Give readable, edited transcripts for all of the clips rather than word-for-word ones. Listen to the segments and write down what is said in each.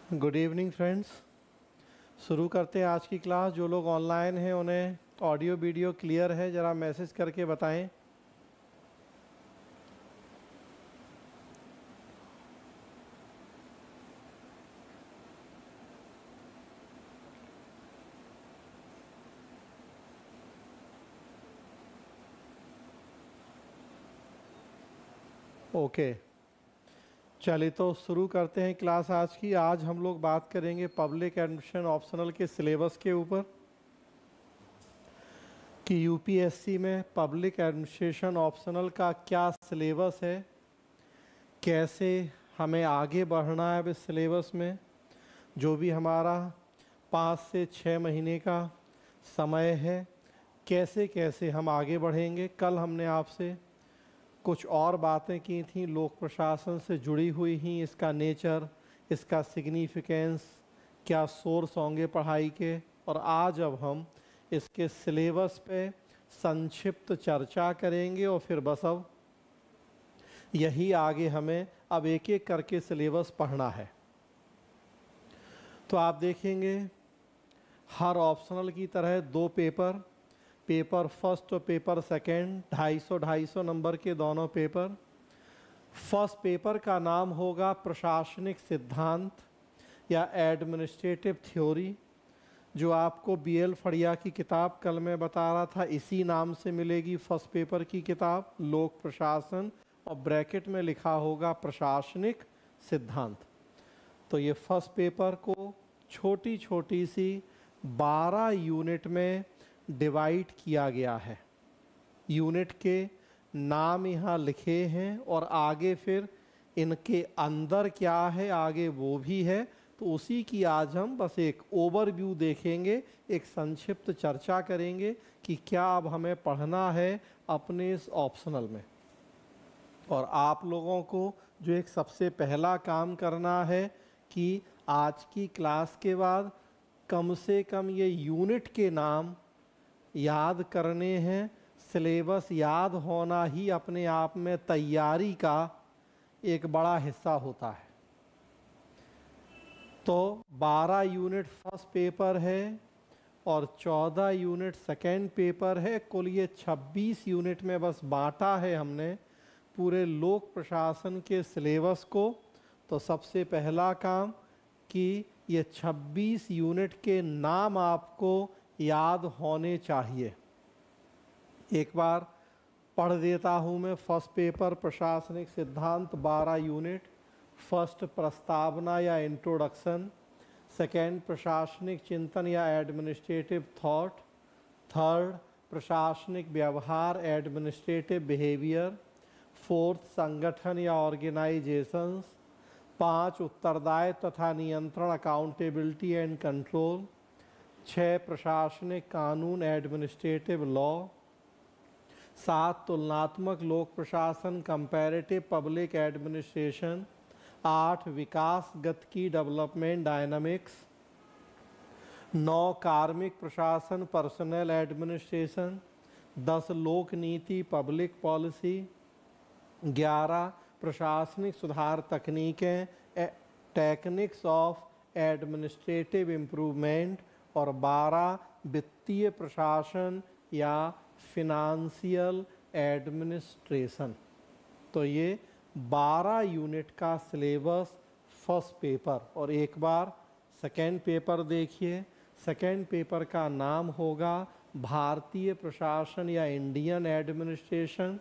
Good evening friends. शुरू करते हैं आज की क्लास। जो लोग ऑनलाइन हैं उन्हें ऑडियो वीडियो क्लियर है, ज़रा मैसेज करके बताएं। ओके, चलिए तो शुरू करते हैं क्लास आज की। आज हम लोग बात करेंगे पब्लिक एडमिशन ऑप्शनल के सिलेबस के ऊपर कि यूपीएससी में पब्लिक एडमिनिस्ट्रेशन ऑप्शनल का क्या सिलेबस है, कैसे हमें आगे बढ़ना है इस सिलेबस में। जो भी हमारा 5 से 6 महीने का समय है, कैसे कैसे हम आगे बढ़ेंगे। कल हमने आपसे कुछ और बातें की थी लोक प्रशासन से जुड़ी हुई ही, इसका नेचर, इसका सिग्निफिकेंस, क्या सोर्स होंगे पढ़ाई के। और आज अब हम इसके सिलेबस पे संक्षिप्त चर्चा करेंगे और फिर बस अब यही आगे हमें अब एक एक करके सिलेबस पढ़ना है। तो आप देखेंगे हर ऑप्शनल की तरह 2 पेपर, पेपर फर्स्ट और पेपर सेकंड, 250-250 नंबर के दोनों पेपर। फर्स्ट पेपर का नाम होगा प्रशासनिक सिद्धांत या एडमिनिस्ट्रेटिव थ्योरी, जो आपको बीएल फड़िया की किताब कल मैं बता रहा था इसी नाम से मिलेगी। फर्स्ट पेपर की किताब लोक प्रशासन और ब्रैकेट में लिखा होगा प्रशासनिक सिद्धांत। तो ये फर्स्ट पेपर को छोटी छोटी सी 12 यूनिट में डिवाइड किया गया है। यूनिट के नाम यहाँ लिखे हैं और आगे फिर इनके अंदर क्या है आगे वो भी है। तो उसी की आज हम बस एक ओवरव्यू देखेंगे, एक संक्षिप्त चर्चा करेंगे कि क्या अब हमें पढ़ना है अपने इस ऑप्शनल में। और आप लोगों को जो एक सबसे पहला काम करना है कि आज की क्लास के बाद कम से कम ये यूनिट के नाम याद करने हैं। सिलेबस याद होना ही अपने आप में तैयारी का एक बड़ा हिस्सा होता है। तो 12 यूनिट फर्स्ट पेपर है और 14 यूनिट सेकेंड पेपर है। कुल ये 26 यूनिट में बस बांटा है हमने पूरे लोक प्रशासन के सिलेबस को। तो सबसे पहला काम कि ये 26 यूनिट के नाम आपको याद होने चाहिए। एक बार पढ़ देता हूँ मैं। फर्स्ट पेपर प्रशासनिक सिद्धांत 12 यूनिट। फर्स्ट प्रस्तावना या इंट्रोडक्शन। सेकेंड प्रशासनिक चिंतन या एडमिनिस्ट्रेटिव थॉट। थर्ड प्रशासनिक व्यवहार एडमिनिस्ट्रेटिव बिहेवियर। फोर्थ संगठन या ऑर्गेनाइजेशंस। 5 उत्तरदायित्व तथा नियंत्रण अकाउंटेबिलिटी एंड कंट्रोल। 6 प्रशासनिक कानून एडमिनिस्ट्रेटिव लॉ। 7 तुलनात्मक लोक प्रशासन कंपैरेटिव पब्लिक एडमिनिस्ट्रेशन। 8 विकास गतिकी डेवलपमेंट डायनामिक्स। 9 कार्मिक प्रशासन पर्सनल एडमिनिस्ट्रेशन। 10 लोक नीति पब्लिक पॉलिसी। 11 प्रशासनिक सुधार तकनीकें टेक्निक्स ऑफ एडमिनिस्ट्रेटिव इम्प्रूवमेंट। और 12 वित्तीय प्रशासन या फिनांशियल एडमिनिस्ट्रेशन। तो ये 12 यूनिट का सिलेबस फर्स्ट पेपर। और एक बार सेकेंड पेपर देखिए। सेकेंड पेपर का नाम होगा भारतीय प्रशासन या इंडियन एडमिनिस्ट्रेशन।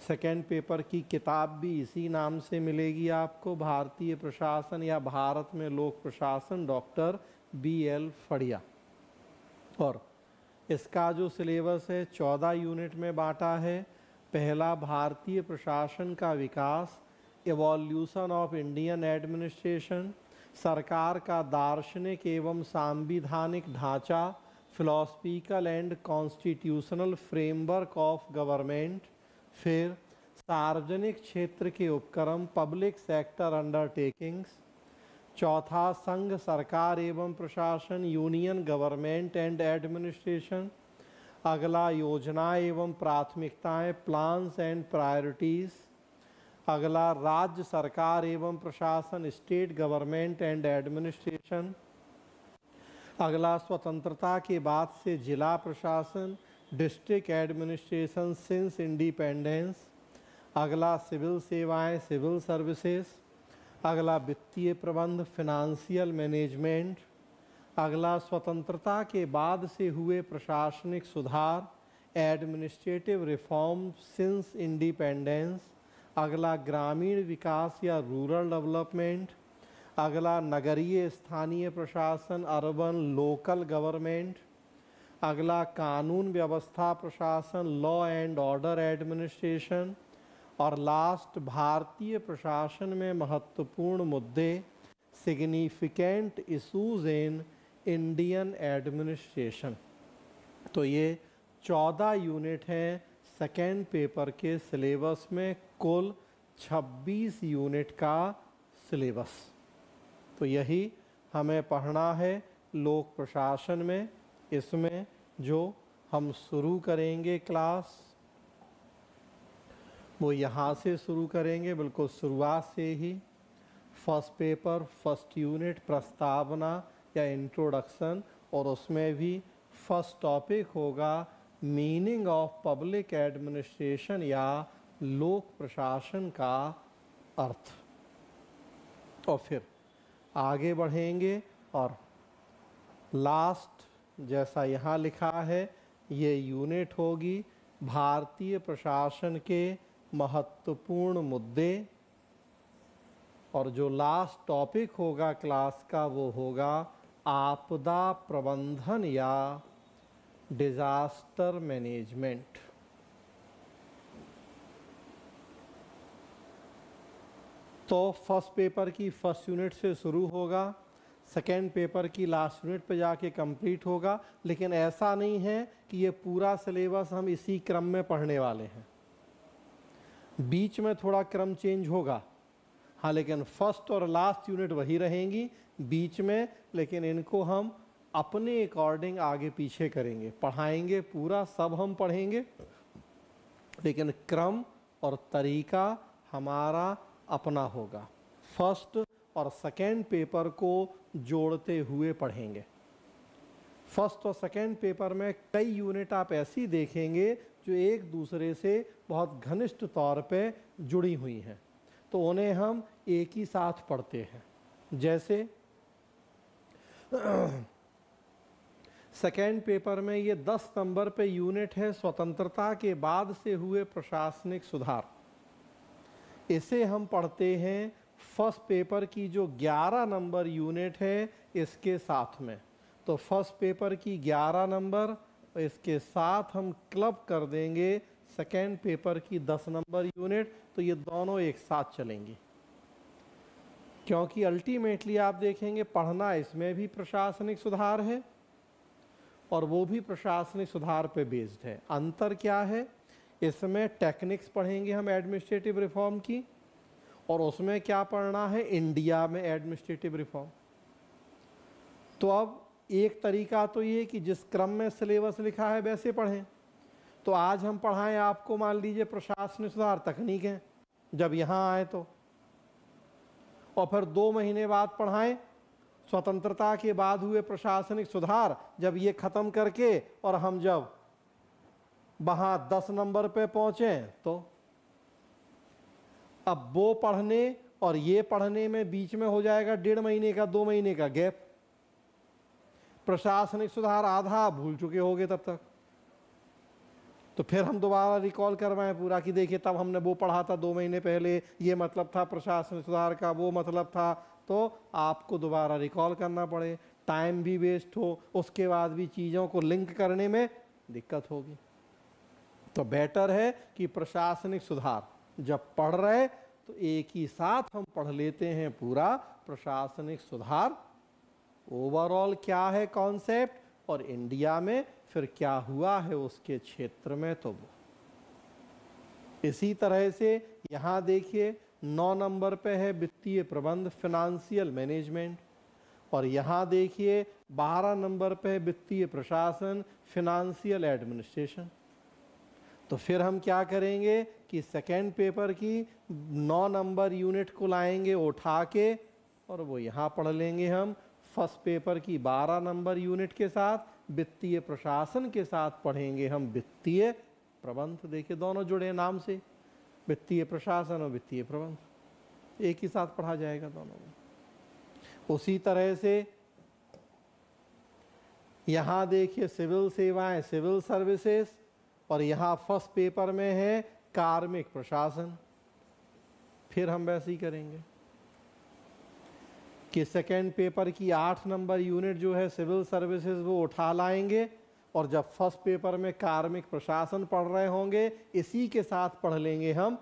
सेकेंड पेपर की किताब भी इसी नाम से मिलेगी आपको, भारतीय प्रशासन या भारत में लोक प्रशासन, डॉक्टर BL फड़िया। और इसका जो सिलेबस है 14 यूनिट में बांटा है। पहला भारतीय प्रशासन का विकास, इवोल्यूशन ऑफ इंडियन एडमिनिस्ट्रेशन, सरकार का दार्शनिक एवं सांविधानिक ढांचा, philosophical and constitutional framework of government. फिर सार्वजनिक क्षेत्र के उपक्रम पब्लिक सेक्टर अंडरटेकिंग्स। चौथा संघ सरकार एवं प्रशासन यूनियन गवर्नमेंट एंड एडमिनिस्ट्रेशन। अगला योजना एवं प्राथमिकताएं प्लान्स एंड प्रायोरिटीज़। अगला राज्य सरकार एवं प्रशासन, स्टेट गवर्नमेंट एंड एडमिनिस्ट्रेशन। अगला स्वतंत्रता के बाद से जिला प्रशासन, डिस्ट्रिक्ट एडमिनिस्ट्रेशन सिंस इंडिपेंडेंस। अगला सिविल सेवाएं, सिविल सर्विसेज। अगला वित्तीय प्रबंध, फिनेंशियल मैनेजमेंट। अगला स्वतंत्रता के बाद से हुए प्रशासनिक सुधार, एडमिनिस्ट्रेटिव रिफॉर्म सिंस इंडिपेंडेंस। अगला ग्रामीण विकास या रूरल डेवलपमेंट। अगला नगरीय स्थानीय प्रशासन, अर्बन लोकल गवर्नमेंट। अगला कानून व्यवस्था प्रशासन, लॉ एंड ऑर्डर एडमिनिस्ट्रेशन। और लास्ट भारतीय प्रशासन में महत्वपूर्ण मुद्दे, significant issues in Indian administration. तो ये 14 यूनिट हैं सेकेंड पेपर के सिलेबस में, कुल 26 यूनिट का सिलेबस। तो यही हमें पढ़ना है लोक प्रशासन में। इसमें जो हम शुरू करेंगे क्लास, वो यहाँ से शुरू करेंगे, बिल्कुल शुरुआत से ही। फर्स्ट पेपर, फर्स्ट यूनिट प्रस्तावना या इंट्रोडक्शन, और उसमें भी फर्स्ट टॉपिक होगा मीनिंग ऑफ पब्लिक एडमिनिस्ट्रेशन या लोक प्रशासन का अर्थ। और फिर आगे बढ़ेंगे और लास्ट जैसा यहाँ लिखा है ये यूनिट होगी भारतीय प्रशासन के महत्वपूर्ण मुद्दे। और जो लास्ट टॉपिक होगा क्लास का वो होगा आपदा प्रबंधन या डिजास्टर मैनेजमेंट। तो फर्स्ट पेपर की फर्स्ट यूनिट से शुरू होगा, सेकेंड पेपर की लास्ट यूनिट पे जाके कंप्लीट होगा। लेकिन ऐसा नहीं है कि ये पूरा सिलेबस हम इसी क्रम में पढ़ने वाले हैं, बीच में थोड़ा क्रम चेंज होगा। हाँ, लेकिन फर्स्ट और लास्ट यूनिट वही रहेंगी बीच में, लेकिन इनको हम अपने अकॉर्डिंग आगे पीछे करेंगे, पढ़ाएंगे पूरा, सब हम पढ़ेंगे, लेकिन क्रम और तरीका हमारा अपना होगा। फर्स्ट और सेकेंड पेपर को जोड़ते हुए पढ़ेंगे। फर्स्ट और सेकेंड पेपर में कई यूनिट आप ऐसी देखेंगे जो एक दूसरे से बहुत घनिष्ठ तौर पे जुड़ी हुई हैं, तो उन्हें हम एक ही साथ पढ़ते हैं। जैसे सेकेंड पेपर में ये 10 नंबर पे यूनिट है स्वतंत्रता के बाद से हुए प्रशासनिक सुधार। इसे हम पढ़ते हैं फर्स्ट पेपर की जो 11 नंबर यूनिट है इसके साथ में। तो फर्स्ट पेपर की 11 नंबर, इसके साथ हम क्लब कर देंगे सेकेंड पेपर की 10 नंबर यूनिट, तो ये दोनों एक साथ चलेंगी। क्योंकि अल्टीमेटली आप देखेंगे पढ़ना इसमें भी प्रशासनिक सुधार है और वो भी प्रशासनिक सुधार पे बेस्ड है। अंतर क्या है, इसमें टेक्निक्स पढ़ेंगे हम एडमिनिस्ट्रेटिव रिफॉर्म की, और उसमें क्या पढ़ना है, इंडिया में एडमिनिस्ट्रेटिव रिफॉर्म। तो अब एक तरीका तो ये कि जिस क्रम में सिलेबस लिखा है वैसे पढ़ें। तो आज हम पढ़ाएं आपको, मान लीजिए प्रशासनिक सुधार तकनीक है जब यहाँ आए तो, और फिर 2 महीने बाद पढ़ाएं स्वतंत्रता के बाद हुए प्रशासनिक सुधार, जब ये खत्म करके और हम जब वहां 10 नंबर पे पहुंचे, तो अब वो पढ़ने और ये पढ़ने में बीच में हो जाएगा 1.5 महीने का 2 महीने का गैप। प्रशासनिक सुधार आधा भूल चुके होंगे तब तक, तो फिर हम दोबारा रिकॉल करवाएं पूरा कि देखिए तब हमने वो पढ़ा था 2 महीने पहले, ये मतलब था प्रशासनिक सुधार का, वो मतलब था। तो आपको दोबारा रिकॉल करना पड़े, टाइम भी वेस्ट हो, उसके बाद भी चीज़ों को लिंक करने में दिक्कत होगी। तो बेटर है कि प्रशासनिक सुधार जब पढ़ रहे तो एक ही साथ हम पढ़ लेते हैं पूरा प्रशासनिक सुधार, ओवरऑल क्या है कॉन्सेप्ट, और इंडिया में फिर क्या हुआ है उसके क्षेत्र में। तो वो इसी तरह से यहाँ देखिए 9 नंबर पे है वित्तीय प्रबंध, फिनेंशियल मैनेजमेंट, और यहाँ देखिए 12 नंबर पे वित्तीय प्रशासन, फिनेंशियल एडमिनिस्ट्रेशन। तो फिर हम क्या करेंगे कि सेकेंड पेपर की 9 नंबर यूनिट को लाएंगे उठा के और वो यहाँ पढ़ लेंगे हम। फर्स्ट पेपर की 12 नंबर यूनिट के साथ वित्तीय प्रशासन के साथ पढ़ेंगे हम वित्तीय प्रबंध। देखिए दोनों जुड़े हैं नाम से, वित्तीय प्रशासन और वित्तीय प्रबंध एक ही साथ पढ़ा जाएगा दोनों में। उसी तरह से यहाँ देखिए सिविल सेवाएं, सिविल सर्विसेज, और यहाँ फर्स्ट पेपर में है कार्मिक प्रशासन। फिर हम वैसे ही करेंगे कि सेकेंड पेपर की 8 नंबर यूनिट जो है सिविल सर्विसेज वो उठा लाएंगे, और जब फर्स्ट पेपर में कार्मिक प्रशासन पढ़ रहे होंगे इसी के साथ पढ़ लेंगे हम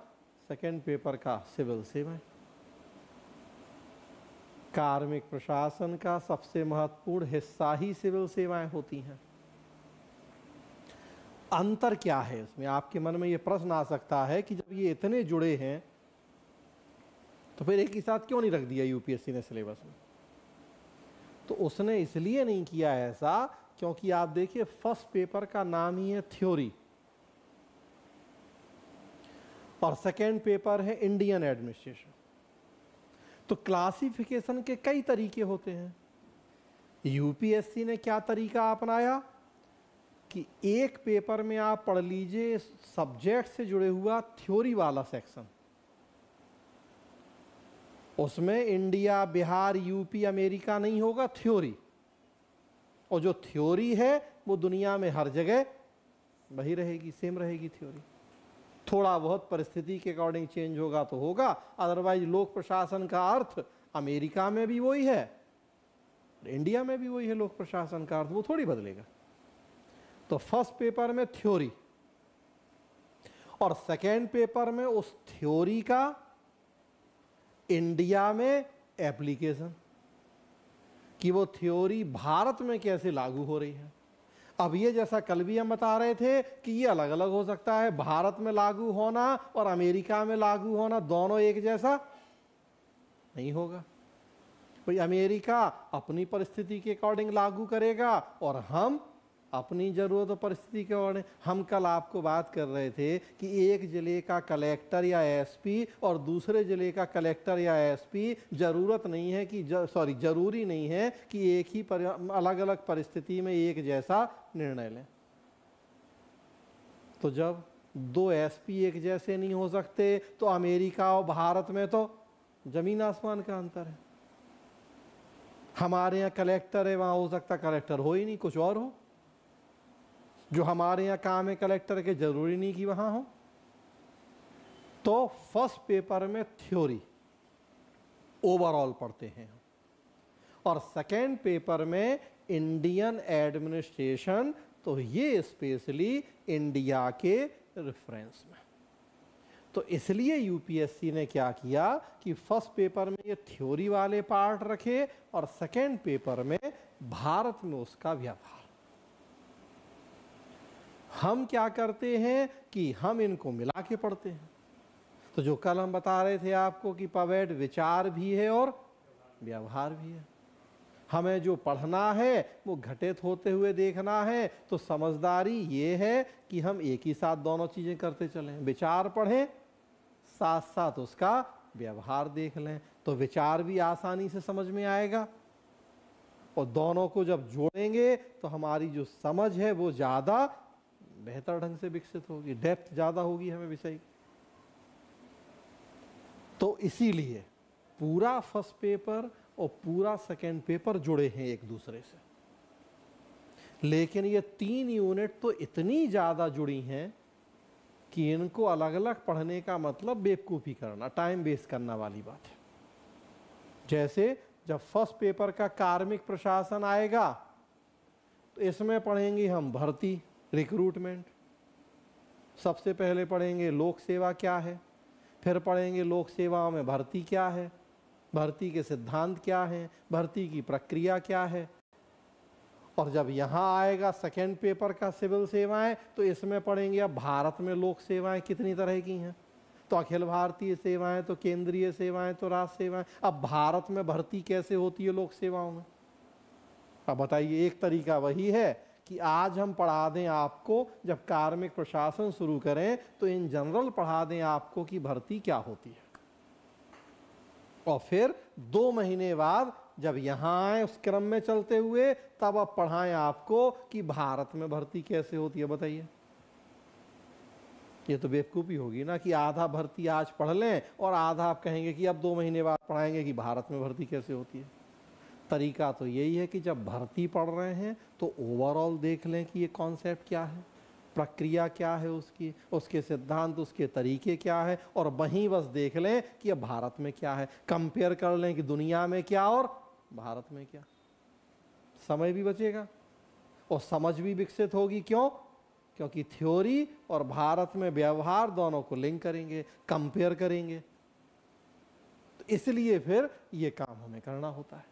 सेकेंड पेपर का सिविल सेवाएं। कार्मिक प्रशासन का सबसे महत्वपूर्ण हिस्सा ही सिविल सेवाएं होती हैं। अंतर क्या है इसमें? आपके मन में ये प्रश्न आ सकता है कि जब ये इतने जुड़े हैं तो फिर एक ही साथ क्यों नहीं रख दिया यूपीएससी ने सिलेबस में? तो उसने इसलिए नहीं किया ऐसा क्योंकि आप देखिए फर्स्ट पेपर का नाम ही है थ्योरी और सेकेंड पेपर है इंडियन एडमिनिस्ट्रेशन। तो क्लासिफिकेशन के कई तरीके होते हैं। यूपीएससी ने क्या तरीका अपनाया कि एक पेपर में आप पढ़ लीजिए सब्जेक्ट से जुड़े हुआ थ्योरी वाला सेक्शन, उसमें इंडिया, बिहार, यूपी, अमेरिका नहीं होगा, थ्योरी। और जो थ्योरी है वो दुनिया में हर जगह वही रहेगी, सेम रहेगी थ्योरी। थोड़ा बहुत परिस्थिति के अकॉर्डिंग चेंज होगा तो होगा, अदरवाइज लोक प्रशासन का अर्थ अमेरिका में भी वही है, इंडिया में भी वही है। लोक प्रशासन का अर्थ वो थोड़ी बदलेगा। तो फर्स्ट पेपर में थ्योरी और सेकेंड पेपर में उस थ्योरी का इंडिया में एप्लीकेशन, कि वो थ्योरी भारत में कैसे लागू हो रही है। अब ये जैसा कल भी हम बता रहे थे कि ये अलग अलग हो सकता है, भारत में लागू होना और अमेरिका में लागू होना दोनों एक जैसा नहीं होगा। भाई अमेरिका अपनी परिस्थिति के अकॉर्डिंग लागू करेगा और हम अपनी जरूरत और परिस्थिति के अकॉर्डिंग। हम कल आपको बात कर रहे थे कि एक जिले का कलेक्टर या एसपी और दूसरे जिले का कलेक्टर या एसपी जरूरत नहीं है कि जरूरी नहीं है कि एक ही अलग अलग परिस्थिति में एक जैसा निर्णय लें। तो जब दो एसपी एक जैसे नहीं हो सकते तो अमेरिका और भारत में तो जमीन आसमान का अंतर है। हमारे यहाँ कलेक्टर है, वहां हो सकता कलेक्टर हो ही नहीं, कुछ और हो। जो हमारे यहाँ काम है कलेक्टर के, जरूरी नहीं कि वहां हो। तो फर्स्ट पेपर में थ्योरी ओवरऑल पढ़ते हैं और सेकेंड पेपर में इंडियन एडमिनिस्ट्रेशन, तो ये स्पेशली इंडिया के रेफरेंस में। तो इसलिए यूपीएससी ने क्या किया कि फर्स्ट पेपर में ये थ्योरी वाले पार्ट रखे और सेकेंड पेपर में भारत में उसका व्यवहार। हम क्या करते हैं कि हम इनको मिला के पढ़ते हैं। तो जो कल हम बता रहे थे आपको कि पवेड विचार भी है और व्यवहार भी है। हमें जो पढ़ना है वो घटित होते हुए देखना है। तो समझदारी ये है कि हम एक ही साथ दोनों चीजें करते चलें, विचार पढ़ें साथ साथ उसका व्यवहार देख लें, तो विचार भी आसानी से समझ में आएगा और दोनों को जब जोड़ेंगे तो हमारी जो समझ है वो ज्यादा बेहतर ढंग से विकसित होगी, डेप्थ ज्यादा होगी हमें विषय की। तो इसीलिए पूरा फर्स्ट पेपर और पूरा सेकेंड पेपर जुड़े हैं एक दूसरे से। लेकिन ये 3 यूनिट तो इतनी ज्यादा जुड़ी हैं कि इनको अलग अलग पढ़ने का मतलब बेवकूफ़ी करना, टाइम वेस्ट करना वाली बात है। जैसे जब फर्स्ट पेपर का कार्मिक प्रशासन आएगा तो इसमें पढ़ेंगे हम भर्ती, रिक्रूटमेंट। सबसे पहले पढ़ेंगे लोक सेवा क्या है, फिर पढ़ेंगे लोक सेवाओं में भर्ती क्या है, भर्ती के सिद्धांत क्या हैं, भर्ती की प्रक्रिया क्या है। और जब यहाँ आएगा सेकेंड पेपर का सिविल सेवाएं तो इसमें पढ़ेंगे अब भारत में लोक सेवाएं कितनी तरह की हैं। तो अखिल भारतीय सेवाएं, तो केंद्रीय सेवाएं, तो राज्य सेवाएं। अब भारत में भर्ती कैसे होती है लोक सेवाओं में? अब बताइए, एक तरीका वही है कि आज हम पढ़ा दें आपको, जब कार्मिक प्रशासन शुरू करें तो इन जनरल पढ़ा दें आपको कि भर्ती क्या होती है, और फिर 2 महीने बाद जब यहाँ आए उस क्रम में चलते हुए तब अब पढ़ाएं आपको कि भारत में भर्ती कैसे होती है। बताइए, ये तो बेवकूफ़ी होगी ना कि आधा भर्ती आज पढ़ लें और आधा आप कहेंगे कि अब 2 महीने बाद पढ़ाएंगे कि भारत में भर्ती कैसे होती है। तरीका तो यही है कि जब भर्ती पढ़ रहे हैं तो ओवरऑल देख लें कि ये कॉन्सेप्ट क्या है, प्रक्रिया क्या है उसकी, उसके सिद्धांत, उसके तरीके क्या है, और वहीं बस देख लें कि अब भारत में क्या है। कंपेयर कर लें कि दुनिया में क्या और भारत में क्या। समय भी बचेगा और समझ भी विकसित होगी। क्यों? क्योंकि थ्योरी और भारत में व्यवहार दोनों को लिंक करेंगे, कंपेयर करेंगे। तो इसलिए फिर ये काम हमें करना होता है।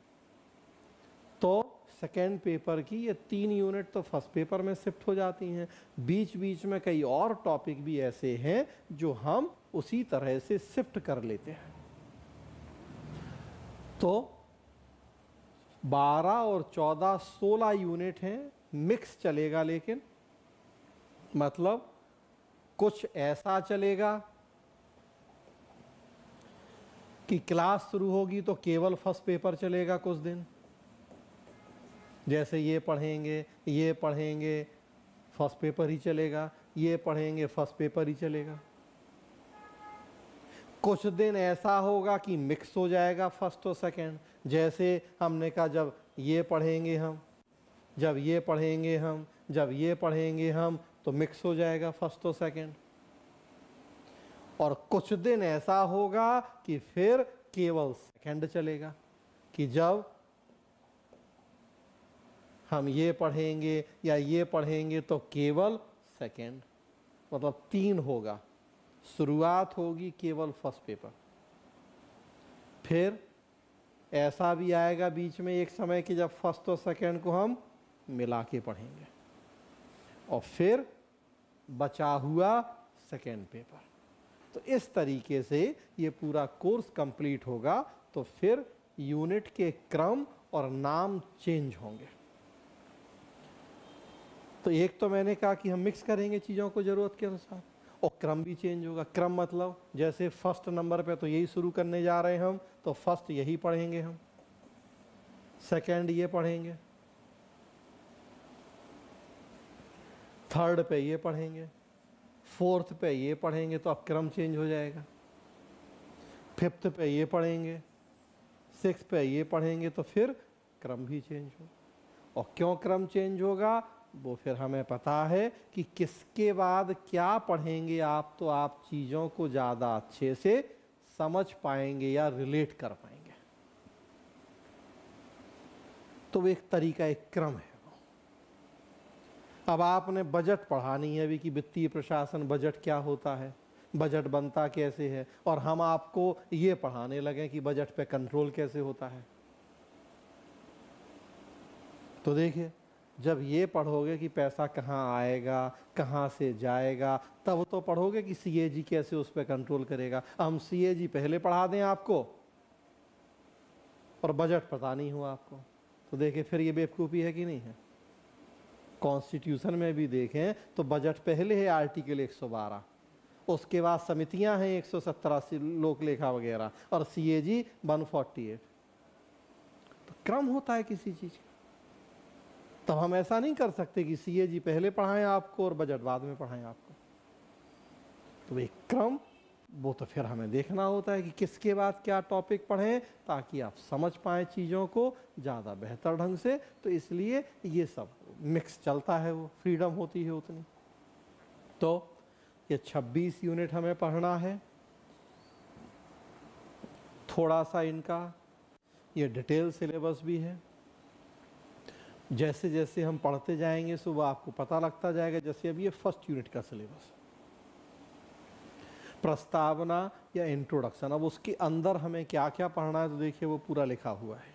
तो सेकेंड पेपर की ये 3 यूनिट तो फर्स्ट पेपर में शिफ्ट हो जाती हैं। बीच बीच में कई और टॉपिक भी ऐसे हैं जो हम उसी तरह से शिफ्ट कर लेते हैं। तो 12 और 14 16 यूनिट हैं, मिक्स चलेगा। लेकिन मतलब कुछ ऐसा चलेगा कि क्लास शुरू होगी तो केवल फर्स्ट पेपर चलेगा कुछ दिन, जैसे ये पढ़ेंगे फर्स्ट पेपर ही चलेगा, ये पढ़ेंगे फर्स्ट पेपर ही चलेगा। कुछ दिन ऐसा होगा कि मिक्स हो जाएगा फर्स्ट और सेकंड, जैसे हमने कहा जब ये पढ़ेंगे हम, जब ये पढ़ेंगे हम, जब ये पढ़ेंगे हम, तो मिक्स हो जाएगा फर्स्ट और सेकंड। और कुछ दिन ऐसा होगा कि फिर केवल सेकंड चलेगा, कि जब हम ये पढ़ेंगे या ये पढ़ेंगे तो केवल सेकंड। मतलब 3 होगा, शुरुआत होगी केवल फर्स्ट पेपर, फिर ऐसा भी आएगा बीच में एक समय कि जब फर्स्ट और सेकंड को हम मिला के पढ़ेंगे, और फिर बचा हुआ सेकंड पेपर। तो इस तरीके से ये पूरा कोर्स कंप्लीट होगा। तो फिर यूनिट के क्रम और नाम चेंज होंगे। तो एक तो मैंने कहा कि हम मिक्स करेंगे चीज़ों को ज़रूरत के अनुसार, और क्रम भी चेंज होगा। क्रम मतलब जैसे फर्स्ट नंबर पे तो यही शुरू करने जा रहे हैं हम, तो फर्स्ट यही पढ़ेंगे हम, सेकंड ये पढ़ेंगे, थर्ड पे ये पढ़ेंगे, फोर्थ पे ये पढ़ेंगे, तो अब क्रम चेंज हो जाएगा। फिफ्थ पे ये पढ़ेंगे, सिक्स पे ये पढ़ेंगे, तो फिर क्रम भी चेंज होगा। और क्यों क्रम चेंज होगा वो फिर हमें पता है कि किसके बाद क्या पढ़ेंगे आप, तो आप चीज़ों को ज़्यादा अच्छे से समझ पाएंगे या रिलेट कर पाएंगे। तो एक तरीका, एक क्रम है। अब आपने बजट पढ़ानी है भी कि वित्तीय प्रशासन बजट क्या होता है, बजट बनता कैसे है, और हम आपको ये पढ़ाने लगे कि बजट पे कंट्रोल कैसे होता है। तो देखिए, जब ये पढ़ोगे कि पैसा कहाँ आएगा, कहाँ से जाएगा, तब तो पढ़ोगे कि सीएजी कैसे उस पर कंट्रोल करेगा। हम सीएजी पहले पढ़ा दें आपको और बजट पता नहीं हुआ आपको, तो देखिए फिर ये बेवकूफ़ी है कि नहीं है। कॉन्स्टिट्यूशन में भी देखें तो बजट पहले है आर्टिकल 112, उसके बाद समितियां हैं 117 लोक लेखा वगैरह, और सीएजी 148। तो क्रम होता है किसी चीज़ का। तब हम ऐसा नहीं कर सकते कि सीएजी पहले पढ़ाएं आपको और बजट बाद में पढ़ाएं आपको। तो एक क्रम, वो तो फिर हमें देखना होता है कि किसके बाद क्या टॉपिक पढ़ें ताकि आप समझ पाएँ चीज़ों को ज़्यादा बेहतर ढंग से। तो इसलिए ये सब मिक्स चलता है, वो फ्रीडम होती है उतनी। तो ये 26 यूनिट हमें पढ़ना है। थोड़ा सा इनका ये डिटेल सिलेबस भी है। जैसे जैसे हम पढ़ते जाएंगे सुबह आपको पता लगता जाएगा। जैसे अभी ये फर्स्ट यूनिट का सिलेबस, प्रस्तावना या इंट्रोडक्शन, अब उसके अंदर हमें क्या क्या पढ़ना है तो देखिए वो पूरा लिखा हुआ है।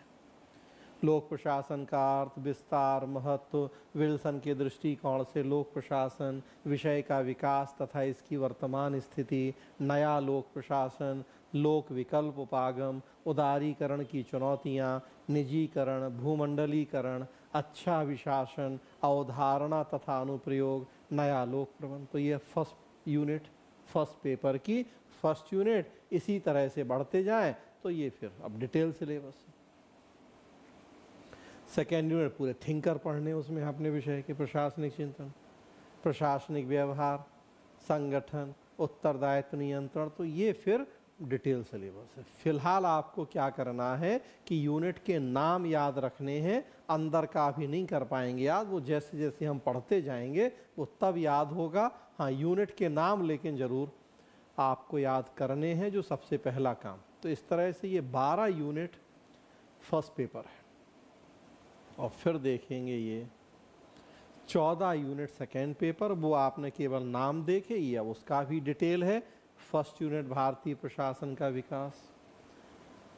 लोक प्रशासन का अर्थ, विस्तार, महत्व, विल्सन के दृष्टिकोण से लोक प्रशासन, विषय का विकास तथा इसकी वर्तमान स्थिति, नया लोक प्रशासन, लोक विकल्प उपागम, उदारीकरण की चुनौतियाँ, निजीकरण, भूमंडलीकरण, अच्छा अभिशासन, अवधारणा तथा अनुप्रयोग, नया लोक प्रबंध। तो ये फर्स्ट यूनिट, फर्स्ट पेपर की फर्स्ट यूनिट। इसी तरह से बढ़ते जाएं तो ये फिर अब डिटेल सिलेबस। सेकेंड यूनिट पूरे थिंकर पढ़ने, उसमें अपने विषय के प्रशासनिक चिंतन, प्रशासनिक व्यवहार, संगठन, उत्तरदायित्व नियंत्रण। तो ये फिर डिटेल सिलेबस है। फिलहाल आपको क्या करना है कि यूनिट के नाम याद रखने हैं, अंदर का भी नहीं कर पाएंगे याद, वो जैसे जैसे हम पढ़ते जाएंगे वो तब याद होगा। हाँ, यूनिट के नाम लेकिन ज़रूर आपको याद करने हैं, जो सबसे पहला काम। तो इस तरह से ये 12 यूनिट फर्स्ट पेपर है, और फिर देखेंगे ये 14 यूनिट सेकेंड पेपर। वो आपने केवल नाम देखे, ये अब उसका भी डिटेल है। फर्स्ट यूनिट भारतीय प्रशासन का विकास,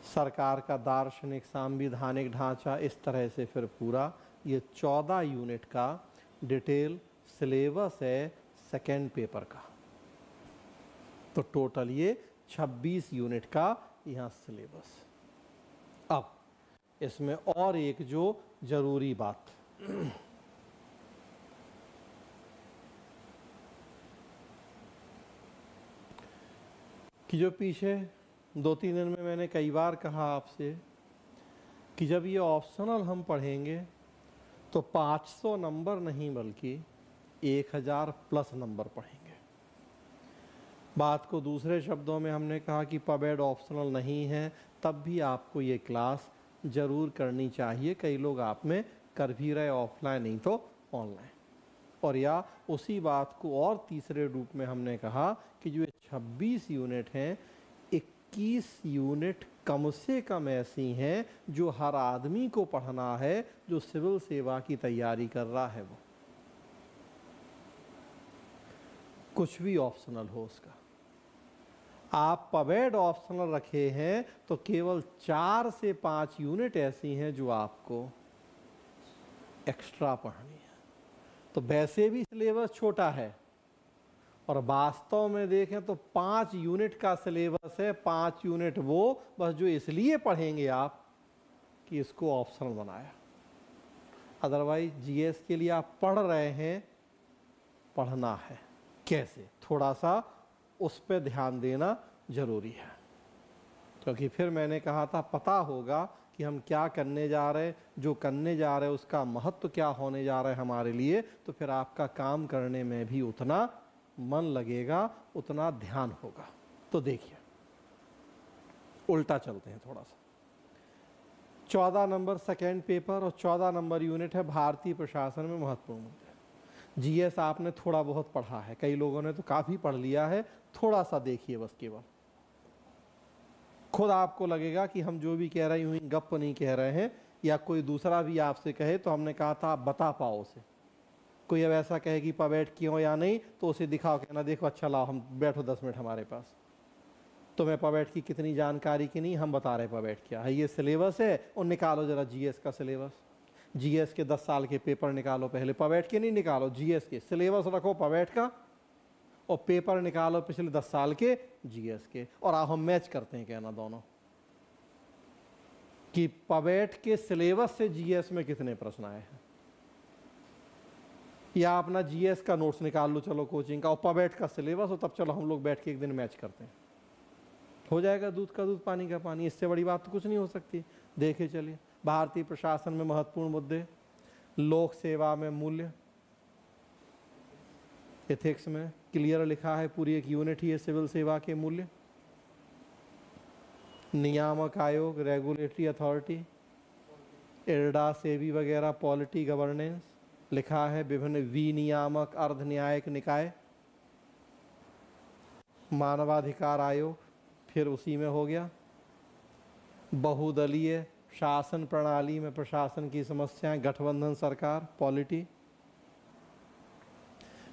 सरकार का दार्शनिक संवैधानिक ढांचा, इस तरह से फिर पूरा ये 14 यूनिट का डिटेल सिलेबस है सेकेंड पेपर का। तो टोटल ये 26 यूनिट का यहाँ सिलेबस। अब इसमें और एक जो जरूरी बात कि जो पीछे 2-3 दिन में मैंने कई बार कहा आपसे कि जब ये ऑप्शनल हम पढ़ेंगे तो 500 नंबर नहीं बल्कि 1000 प्लस नंबर पढ़ेंगे। बात को दूसरे शब्दों में हमने कहा कि पबेड ऑप्शनल नहीं है, तब भी आपको ये क्लास ज़रूर करनी चाहिए। कई लोग आप में कर भी रहे, ऑफलाइन नहीं तो ऑनलाइन। और या उसी बात को और तीसरे रूप में हमने कहा कि जो 26 यूनिट हैं, 21 यूनिट कम से कम ऐसी हैं जो हर आदमी को पढ़ना है जो सिविल सेवा की तैयारी कर रहा है। वो कुछ भी ऑप्शनल हो उसका, आप पबेड ऑप्शनल रखे हैं तो केवल 4 से 5 यूनिट ऐसी हैं जो आपको एक्स्ट्रा पढ़नी है। तो वैसे भी सिलेबस छोटा है, और वास्तव में देखें तो 5 यूनिट का सिलेबस है। 5 यूनिट वो बस जो इसलिए पढ़ेंगे आप कि इसको ऑप्शनल बनाया। अदरवाइज जीएस के लिए आप पढ़ रहे हैं, पढ़ना है कैसे, थोड़ा सा उस पर ध्यान देना जरूरी है। क्योंकि फिर मैंने कहा था पता होगा कि हम क्या करने जा रहे हैं, जो करने जा रहे हैं उसका महत्व क्या होने जा रहा है हमारे लिए, तो फिर आपका काम करने में भी उतना मन लगेगा, उतना ध्यान होगा। तो देखिए उल्टा चलते हैं थोड़ा सा। 14 नंबर सेकेंड पेपर और 14 नंबर यूनिट है भारतीय प्रशासन में महत्वपूर्ण मुद्दे। जीएस आपने थोड़ा बहुत पढ़ा है, कई लोगों ने तो काफ़ी पढ़ लिया है, थोड़ा सा देखिए बस केवल। खुद आपको लगेगा कि हम जो भी कह रहे हैं गप नहीं कह रहे हैं, या कोई दूसरा भी आपसे कहे तो हमने कहा था आप बता पाओ उसे। कोई अब ऐसा कहे कि पबेट क्यों या नहीं, तो उसे दिखाओ, कहना देखो अच्छा लाओ हम बैठो 10 मिनट हमारे पास, तुम्हें पबेट की कितनी जानकारी की नहीं, हम बता रहे पबेट क्या है, ये सिलेबस है। और निकालो जरा जीएस का सिलेबस, जीएस के 10 साल के पेपर निकालो पहले, पबेट के नहीं निकालो, जीएस के सिलेबस रखो पबेट का, और पेपर निकालो पिछले 10 साल के जीएस के, और आप हम मैच करते हैं कहना दोनों कि पबेट के सिलेबस से जीएस में कितने प्रश्न आए हैं। या अपना जीएस का नोट्स निकाल लो चलो कोचिंग का, और पबेट का सिलेबस हो, तब चलो हम लोग बैठ के एक दिन मैच करते हैं, हो जाएगा दूध का दूध पानी का पानी। इससे बड़ी बात तो कुछ नहीं हो सकती। देखे चलिए भारतीय प्रशासन में महत्वपूर्ण मुद्दे, लोक सेवा में मूल्य, एथिक्स में क्लियर लिखा है, पूरी एक यूनिट ही है सिविल सेवा के मूल्य। नियामक आयोग रेगुलेटरी अथॉरिटी, इरडा सेबी वगैरह पॉलिटी गवर्नेंस लिखा है, विभिन्न विनियामक अर्ध न्यायिक निकाय, मानवाधिकार आयोग फिर उसी में हो गया, बहुदलीय शासन प्रणाली में प्रशासन की समस्याएं, गठबंधन सरकार पॉलिटी,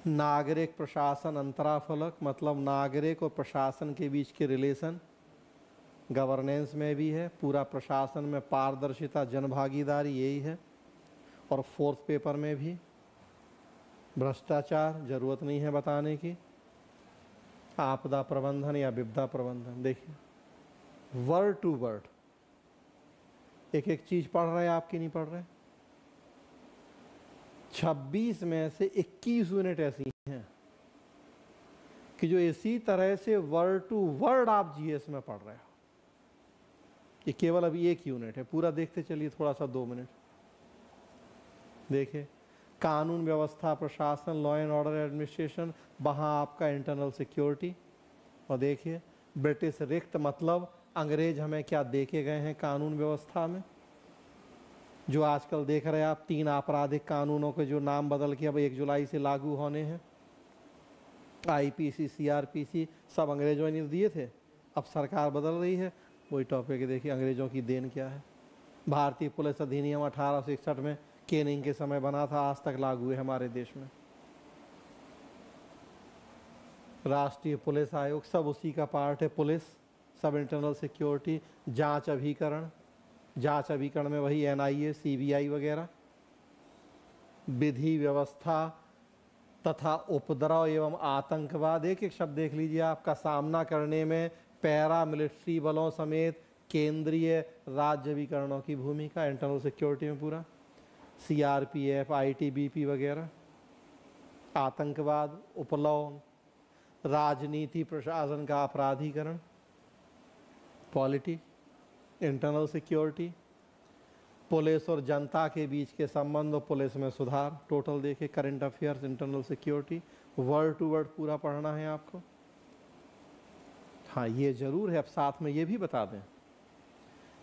नागरिक प्रशासन अंतराफलक मतलब नागरिक और प्रशासन के बीच के रिलेशन, गवर्नेंस में भी है, पूरा प्रशासन में पारदर्शिता जनभागीदारी यही है। और फोर्थ पेपर में भी भ्रष्टाचार, जरूरत नहीं है बताने की, आपदा प्रबंधन या विपदा प्रबंधन। देखिए वर्ड टू वर्ड एक एक चीज पढ़ रहे हैं, आपकी नहीं पढ़ रहे, 26 में से 21 यूनिट ऐसी हैं कि जो इसी तरह से वर्ड टू वर्ड आप जीएस में पढ़ रहे हो। ये केवल अभी एक यूनिट है, पूरा देखते चलिए थोड़ा सा, 2 मिनट देखिए। कानून व्यवस्था प्रशासन, लॉ एंड ऑर्डर एडमिनिस्ट्रेशन, वहाँ आपका इंटरनल सिक्योरिटी। और देखिए ब्रिटिश रिक्त मतलब अंग्रेज हमें क्या देके गए हैं कानून व्यवस्था में, जो आजकल देख रहे हैं आप 3 आपराधिक कानूनों के जो नाम बदल के अब 1 जुलाई से लागू होने हैं, आईपीसी, सीआरपीसी, सब अंग्रेजों ने दिए थे, अब सरकार बदल रही है। वही टॉपिक है, देखिए अंग्रेजों की देन क्या है। भारतीय पुलिस अधिनियम 1861 में केनिंग के समय बना था, आज तक लागू है हमारे देश में। राष्ट्रीय पुलिस आयोग सब उसी का पार्ट है, पुलिस सब इंटरनल सिक्योरिटी। जांच अभिकरण, जांच अभिकरण में वही एनआईए, सीबीआई वगैरह। विधि व्यवस्था तथा उपद्रव एवं आतंकवाद, एक एक शब्द देख लीजिए, आपका सामना करने में पैरा मिलिट्री बलों समेत केंद्रीय राज्य अभिकरणों की भूमिका इंटरनल सिक्योरिटी में पूरा। सीआरपीएफ, आईटीबीपी वगैरह। आतंकवाद, उपलौन, राजनीति प्रशासन का अपराधीकरण, पॉलिटी, इंटरनल सिक्योरिटी। पुलिस और जनता के बीच के संबंध और पुलिस में सुधार, टोटल देखे। Current affairs, internal security, word to word पूरा पढ़ना है आपको। हाँ ये जरूर है, अब साथ में ये भी बता दें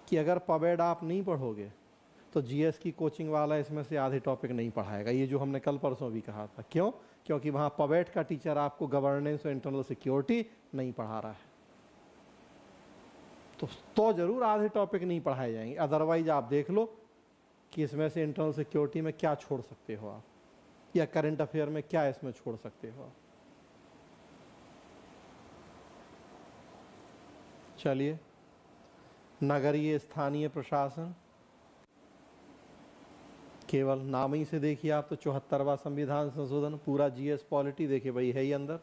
कि अगर पवेड आप नहीं पढ़ोगे तो जीएस की कोचिंग वाला इसमें से आधे टॉपिक नहीं पढ़ाएगा, ये जो हमने कल परसों भी कहा था। क्यों? क्योंकि वहाँ पवेड का टीचर आपको गवर्नेंस और इंटरनल सिक्योरिटी नहीं पढ़ा रहा है, तो जरूर आधे टॉपिक नहीं पढ़ाए जाएंगे। अदरवाइज आप देख लो कि इसमें से इंटरनल सिक्योरिटी में क्या छोड़ सकते हो आप, या करंट अफेयर में क्या इसमें छोड़ सकते हो आप। चलिए, नगरीय स्थानीय प्रशासन, केवल नाम ही से देखिए आप तो 74वां संविधान संशोधन, पूरा जीएस पॉलिटी देखिए भाई है ही अंदर।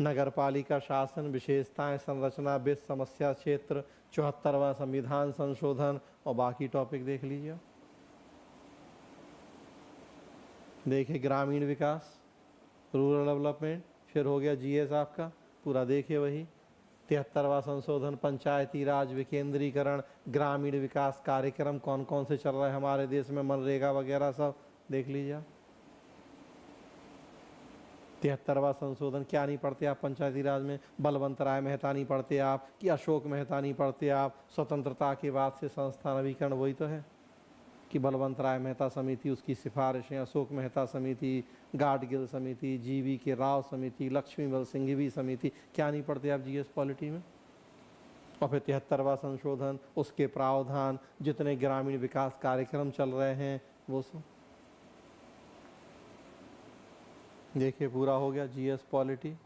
नगर पालिका शासन, विशेषताएं, संरचना, वित्त, समस्या क्षेत्र, 74वां संविधान संशोधन, और बाकी टॉपिक देख लीजिए। देखिए ग्रामीण विकास, रूरल डेवलपमेंट, फिर हो गया जीएस आपका पूरा देखिए वही। 73वां संशोधन, पंचायती राज, विकेंद्रीकरण, ग्रामीण विकास कार्यक्रम कौन कौन से चल रहे हैं हमारे देश में, मनरेगा वगैरह सब देख लीजिए। 73वां संशोधन क्या नहीं पढ़ते आप पंचायती राज में? बलवंत राय मेहता नहीं पढ़ते आप, कि अशोक मेहता नहीं पढ़ते आप? स्वतंत्रता के बाद से संस्थान नवीकरण वही तो है कि बलवंत राय मेहता समिति, उसकी सिफारिशें, अशोक मेहता समिति, गाडगिल समिति, जीवी के राव समिति, लक्ष्मीबल सिंघवी समिति, क्या नहीं पढ़ते आप जीएस पॉलिटी में? और फिर 73वां संशोधन, उसके प्रावधान, जितने ग्रामीण विकास कार्यक्रम चल रहे हैं वो सब देखिए, पूरा हो गया जीएस पॉलिटी।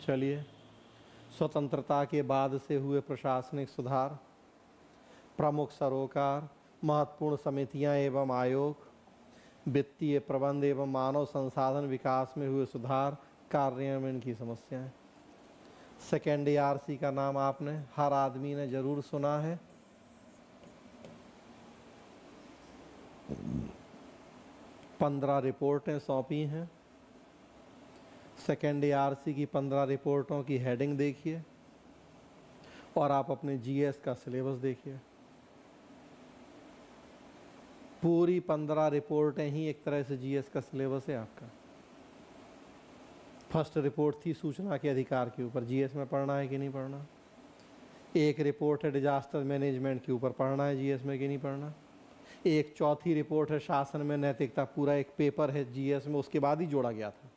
चलिए, स्वतंत्रता के बाद से हुए प्रशासनिक सुधार, प्रमुख सरोकार, महत्वपूर्ण समितियां एवं आयोग, वित्तीय प्रबंध एवं मानव संसाधन विकास में हुए सुधार, कार्यान्वयन की समस्याएं। सेकेंड एआरसी का नाम आपने हर आदमी ने जरूर सुना है। पंद्रह रिपोर्टें सौंपी हैं। सेकेंड एआरसी की 15 रिपोर्टों की हेडिंग देखिए और आप अपने जीएस का सिलेबस देखिए। पूरी 15 रिपोर्टें ही एक तरह से जीएस का सिलेबस है आपका। फर्स्ट रिपोर्ट थी सूचना के अधिकार के ऊपर, जीएस में पढ़ना है कि नहीं पढ़ना। एक रिपोर्ट है डिजास्टर मैनेजमेंट के ऊपर, पढ़ना है जीएस में कि नहीं पढ़ना। एक चौथी रिपोर्ट है शासन में नैतिकता, पूरा एक पेपर है जीएस में, उसके बाद ही जोड़ा गया था।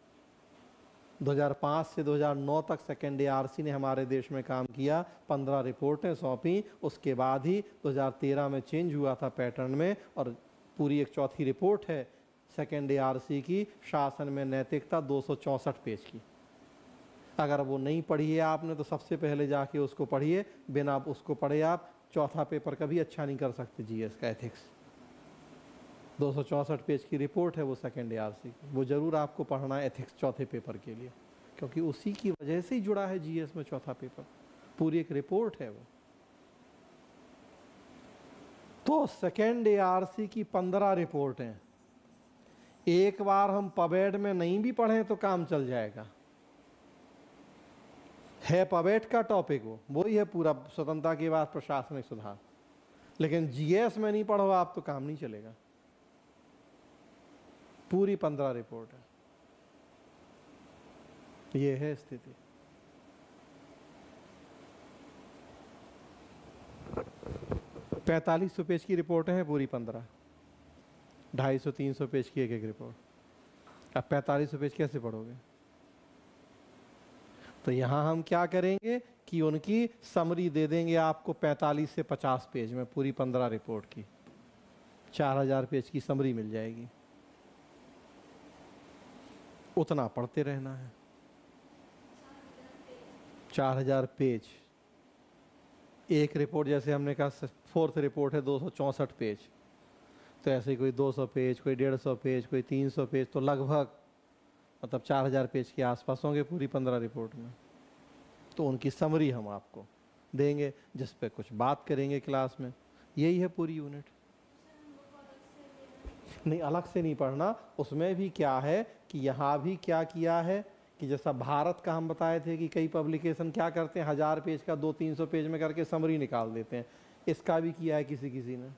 2005 से 2009 तक सेकेंड एआरसी ने हमारे देश में काम किया, 15 रिपोर्टें सौंपी, उसके बाद ही 2013 में चेंज हुआ था पैटर्न में, और पूरी एक चौथी रिपोर्ट है सेकेंड एआरसी की, शासन में नैतिकता, 264 पेज की। अगर वो नहीं पढ़ी है आपने तो सबसे पहले जाके उसको पढ़िए, बिना उसको पढ़े आप चौथा पेपर कभी अच्छा नहीं कर सकते जीएस का, एथिक्स। 264 पेज की रिपोर्ट है वो सेकेंड एआरसी की, वो जरूर आपको पढ़ना है एथिक्स चौथे पेपर के लिए, क्योंकि उसी की वजह से ही जुड़ा है जीएस में चौथा पेपर, पूरी एक रिपोर्ट है वो। तो सेकेंड एआरसी की 15 रिपोर्टें एक बार हम पबेड में नहीं भी पढ़े तो काम चल जाएगा। है पबेड का टॉपिक वही है पूरा, स्वतंत्रता के बाद प्रशासनिक सुधार। लेकिन जीएस में नहीं पढ़ो आप तो काम नहीं चलेगा। पूरी 15 रिपोर्ट है। ये है स्थिति। पैंतालीस 250 पेज की रिपोर्टें हैं पूरी 15, 250-300 पेज की एक एक रिपोर्ट। अब 4500 पेज कैसे पढ़ोगे? तो यहां हम क्या करेंगे कि उनकी समरी दे देंगे आपको 45 से 50 पेज में पूरी 15 रिपोर्ट की 4000 पेज की समरी मिल जाएगी। उतना पढ़ते रहना है। 4000 पेज एक रिपोर्ट, जैसे हमने कहा 4th रिपोर्ट है 264 पेज, तो ऐसे ही कोई 200 पेज, कोई 150 पेज, कोई 300 पेज, तो लगभग मतलब 4000 पेज के आसपास होंगे पूरी 15 रिपोर्ट में। तो उनकी समरी हम आपको देंगे जिस पे कुछ बात करेंगे क्लास में। यही है पूरी यूनिट। नहीं, अलग से नहीं पढ़ना। उसमें भी क्या है कि यहाँ भी क्या किया है कि जैसा भारत का हम बताए थे कि कई पब्लिकेशन क्या करते हैं 1000 पेज का 200-300 पेज में करके समरी निकाल देते हैं। इसका भी किया है किसी किसी ने।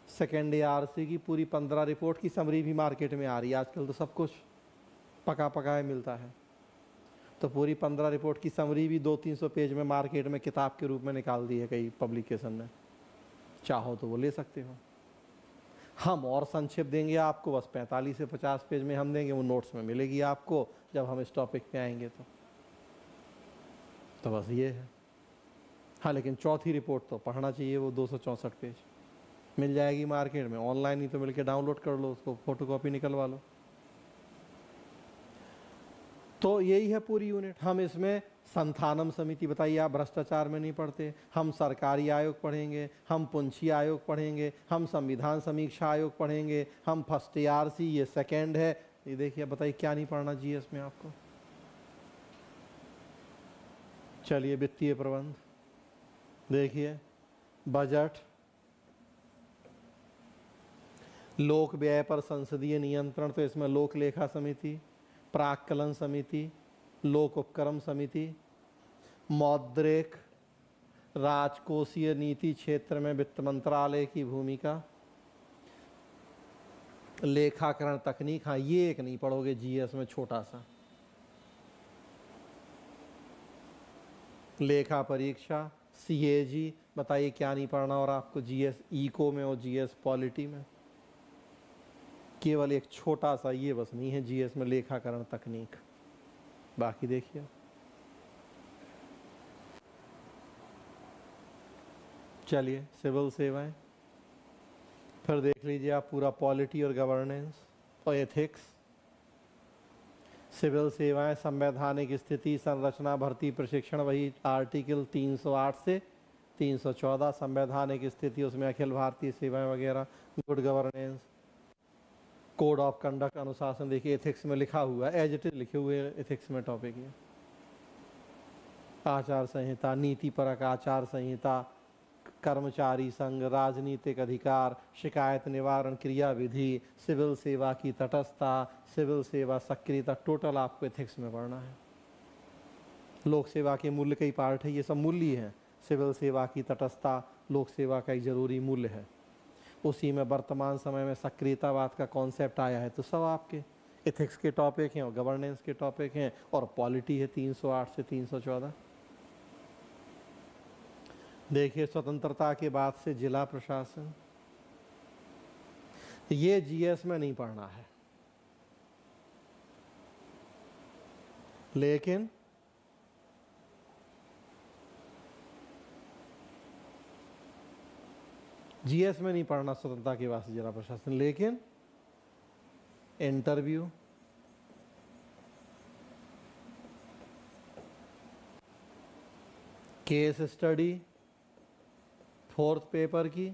सेकेंड ARC की पूरी 15 रिपोर्ट की समरी भी मार्केट में आ रही है आजकल, तो सब कुछ पका पकाए मिलता है। तो पूरी 15 रिपोर्ट की समरी भी 200-300 पेज में मार्केट में किताब के रूप में निकाल दी है कई पब्लिकेशन ने। चाहो तो वो ले सकते हो। हम और संक्षिप्त देंगे आपको, बस 45 से 50 पेज में हम देंगे, वो नोट्स में मिलेगी आपको जब हम इस टॉपिक पे आएंगे तो बस ये है। हाँ, लेकिन चौथी रिपोर्ट तो पढ़ना चाहिए, वो 264 पेज मिल जाएगी मार्केट में। ऑनलाइन ही तो मिलके डाउनलोड कर लो उसको, फोटोकॉपी निकलवा लो। तो यही है पूरी यूनिट। हम इसमें संथानम समिति, बताइए आप भ्रष्टाचार में नहीं पढ़ते। हम सरकारी आयोग पढ़ेंगे, हम पुंछी आयोग पढ़ेंगे, हम संविधान समीक्षा आयोग पढ़ेंगे, हम फर्स्ट ARC, ये सेकेंड है। ये देखिए, बताइए क्या नहीं पढ़ना जीएस में आपको। चलिए, वित्तीय प्रबंध देखिए, बजट, लोक व्यय पर संसदीय नियंत्रण, तो इसमें लोक लेखा समिति, प्राक्कलन समिति, लोक उपक्रम समिति, मौद्रिक राजकोषीय नीति क्षेत्र में वित्त मंत्रालय की भूमिका, लेखाकरण तकनीक। हाँ, ये एक नहीं पढ़ोगे जीएस में, छोटा सा। लेखा परीक्षा, CAG, बताइए क्या नहीं पढ़ना और आपको जीएस इको में और जीएस पॉलिटी में। केवल एक छोटा सा ये बस नहीं है जीएस में, लेखाकरण तकनीक। बाकी देखिए, चलिए सिविल सेवाएं, फिर देख लीजिए आप पूरा पॉलिटी और गवर्नेंस और एथिक्स। सिविल सेवाएं, संवैधानिक स्थिति, संरचना, भर्ती, प्रशिक्षण, वही आर्टिकल 308 से 314 संवैधानिक स्थिति, उसमें अखिल भारतीय सेवाएं वगैरह, good governance, code of conduct, अनुशासन। देखिए एथिक्स में लिखा हुआ है, एज इट इज लिखे हुए एथिक्स में टॉपिक है। आचार संहिता, नीतिपरक आचार संहिता, कर्मचारी संघ, राजनीतिक अधिकार, शिकायत निवारण क्रिया विधि, सिविल सेवा की तटस्थता, सिविल सेवा सक्रियता। टोटल आपको एथिक्स में पढ़ना है। लोक सेवा के मूल्य कई पार्ट है, ये सब मूल्य हैं। सिविल सेवा की तटस्थता लोक सेवा का एक जरूरी मूल्य है। उसी में वर्तमान समय में सक्रियतावाद का कॉन्सेप्ट आया है। तो सब आपके एथिक्स के टॉपिक हैं और गवर्नेंस के टॉपिक हैं, और पॉलिटी है 308 से 314। देखिए, स्वतंत्रता के बाद से जिला प्रशासन, ये जीएस में नहीं पढ़ना है, लेकिन जीएस में नहीं पढ़ना स्वतंत्रता के बाद से जिला प्रशासन, लेकिन interview, case study 4th paper की,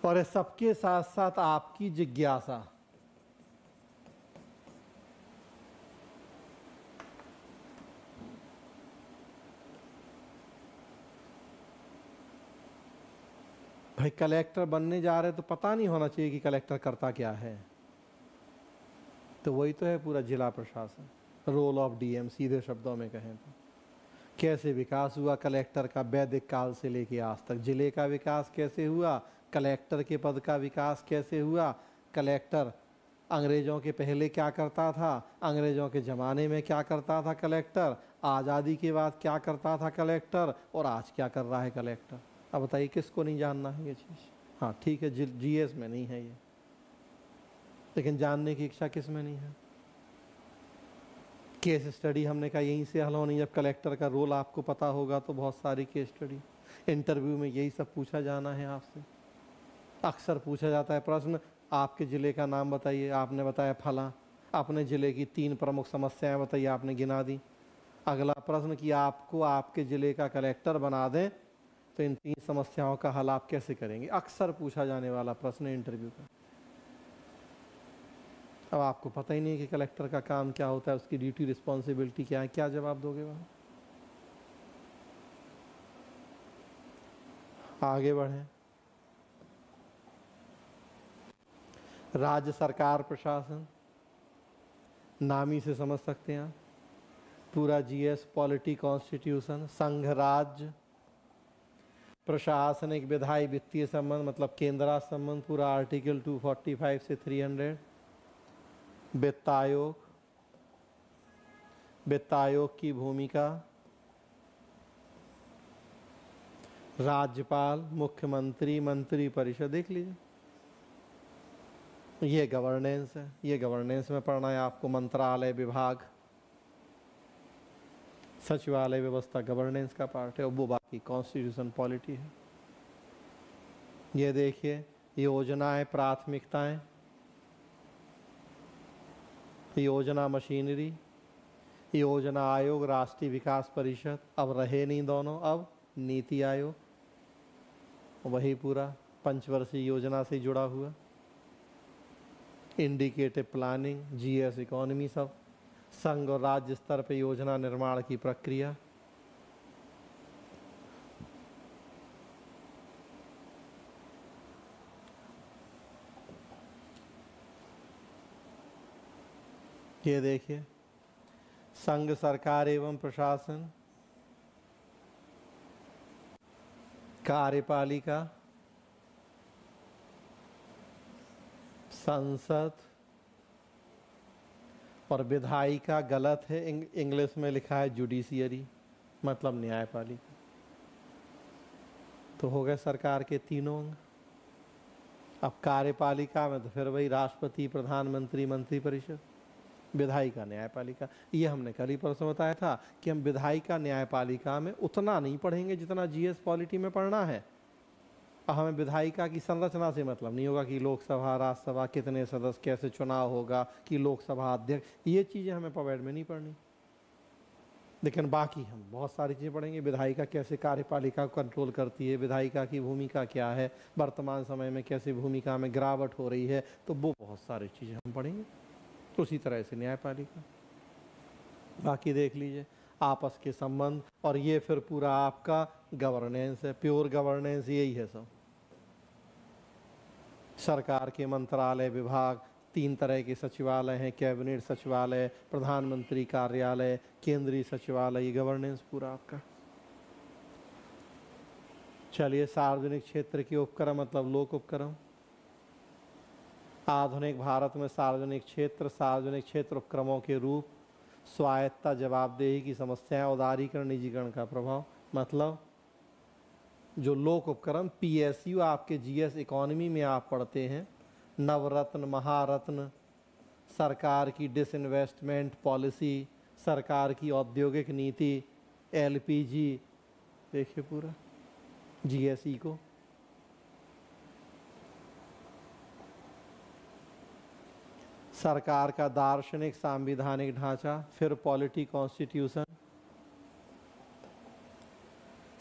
और इस सबके साथ साथ आपकी जिज्ञासा। भाई कलेक्टर बनने जा रहे तो पता नहीं होना चाहिए कि कलेक्टर करता क्या है। तो वही तो है पूरा जिला प्रशासन, रोल ऑफ डीएम सीधे शब्दों में कहें तो। कैसे विकास हुआ कलेक्टर का वैदिक काल से लेके आज तक, जिले का विकास कैसे हुआ, कलेक्टर के पद का विकास कैसे हुआ, कलेक्टर अंग्रेज़ों के पहले क्या करता था, अंग्रेज़ों के ज़माने में क्या करता था कलेक्टर, आज़ादी के बाद क्या करता था कलेक्टर, और आज क्या कर रहा है कलेक्टर। अब बताइए किसको नहीं जानना है ये चीज़। हाँ ठीक है, जीएस में नहीं है ये, लेकिन जानने की इच्छा किस में नहीं है। केस स्टडी हमने कहा यहीं से हल होनी, जब कलेक्टर का रोल आपको पता होगा तो बहुत सारी केस स्टडी, इंटरव्यू में यही सब पूछा जाना है आपसे। अक्सर पूछा जाता है प्रश्न, आपके ज़िले का नाम बताइए, आपने बताया फला, अपने ज़िले की 3 प्रमुख समस्याएं बताइए, आपने गिना दी। अगला प्रश्न कि आपको आपके ज़िले का कलेक्टर बना दें तो इन 3 समस्याओं का हल आप कैसे करेंगे। अक्सर पूछा जाने वाला प्रश्न इंटरव्यू का। अब आपको पता ही नहीं कि कलेक्टर का काम क्या होता है, उसकी ड्यूटी रिस्पॉन्सिबिलिटी क्या है, क्या जवाब दोगे वहाँ। आगे बढ़ें। राज्य सरकार प्रशासन, नामी से समझ सकते हैं आप, पूरा जीएस पॉलिटी कॉन्स्टिट्यूशन, संघ राज्य प्रशासनिक विधायी वित्तीय संबंध मतलब केंद्रा संबंध पूरा आर्टिकल 245 से 300, वित्त आयोग, वित्त आयोग की भूमिका, राज्यपाल, मुख्यमंत्री, मंत्री परिषद, देख लीजिए ये गवर्नेंस है, ये गवर्नेंस में पढ़ना है आपको। मंत्रालय, विभाग, सचिवालय व्यवस्था गवर्नेंस का पार्ट है, और वो बाकी कॉन्स्टिट्यूशन पॉलिटी है। ये देखिए योजनाएं, प्राथमिकताएं, योजना मशीनरी, योजना आयोग, राष्ट्रीय विकास परिषद, अब रहे नहीं दोनों, अब नीति आयोग, वही पूरा पंचवर्षीय योजना से जुड़ा हुआ, इंडिकेटिव प्लानिंग, जीएस इकोनॉमी, सब संघ और राज्य स्तर पर योजना निर्माण की प्रक्रिया। ये देखिए संघ सरकार एवं प्रशासन, कार्यपालिका, संसद और विधायिका गलत है, इंग्लिश में लिखा है जुडिशियरी, मतलब न्यायपालिका। तो हो गए सरकार के तीनों अंग। अब कार्यपालिका में तो फिर वही राष्ट्रपति, प्रधानमंत्री, मंत्रिपरिषद, विधायिका, न्यायपालिका। ये हमने कल ही परसों बताया था कि हम विधायिका न्यायपालिका में उतना नहीं पढ़ेंगे जितना जीएस पॉलिटी में पढ़ना है। हमें विधायिका की संरचना से मतलब नहीं होगा कि लोकसभा, राज्यसभा, कितने सदस्य, कैसे चुनाव होगा, कि लोकसभा अध्यक्ष, ये चीज़ें हमें पवेड में नहीं पढ़नी। लेकिन बाकी हम बहुत सारी चीज़ें पढ़ेंगे। विधायिका कैसे कार्यपालिका को कंट्रोल करती है, विधायिका की भूमिका क्या है, वर्तमान समय में कैसे भूमिका में गिरावट हो रही है, तो वो बहुत सारी चीज़ें हम पढ़ेंगे। उसी तरह से न्यायपालिका, बाकी देख लीजिए आपस के संबंध, और ये फिर पूरा आपका गवर्नेंस है, प्योर गवर्नेंस यही है सब। सरकार के मंत्रालय, विभाग, 3 तरह के सचिवालय हैं, कैबिनेट सचिवालय, प्रधानमंत्री कार्यालय, केंद्रीय सचिवालय, ये गवर्नेंस पूरा आपका। चलिए सार्वजनिक क्षेत्र के उपक्रम मतलब लोक उपक्रम। आधुनिक भारत में सार्वजनिक क्षेत्र उपक्रमों के रूप, स्वायत्तता, जवाबदेही की समस्याएं, उदारीकरण, निजीकरण का प्रभाव। मतलब जो लोक उपक्रम पीएसयू आपके जीएस इकोनॉमी में आप पढ़ते हैं, नवरत्न, महारत्न, सरकार की डिसइन्वेस्टमेंट पॉलिसी, सरकार की औद्योगिक नीति, एलपीजी, देखिए पूरा जीएसई को। सरकार का दार्शनिक संवैधानिक ढांचा, फिर पॉलिटी कॉन्स्टिट्यूशन,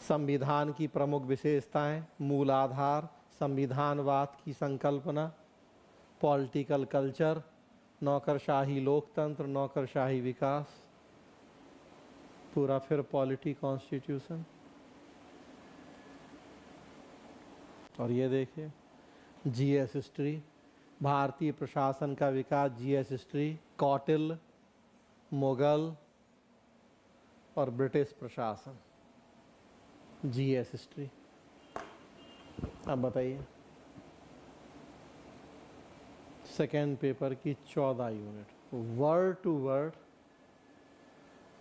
संविधान की प्रमुख विशेषताएं, मूल आधार, संविधानवाद की संकल्पना, पॉलिटिकल कल्चर, नौकरशाही लोकतंत्र, नौकरशाही विकास, पूरा फिर पॉलिटी कॉन्स्टिट्यूशन। और ये देखिए जीएस हिस्ट्री, भारतीय प्रशासन का विकास, जीएस हिस्ट्री, कौटिल्य, मुगल और ब्रिटिश प्रशासन, जीएस हिस्ट्री। अब बताइए सेकेंड पेपर की 14 यूनिट वर्ड टू वर्ड,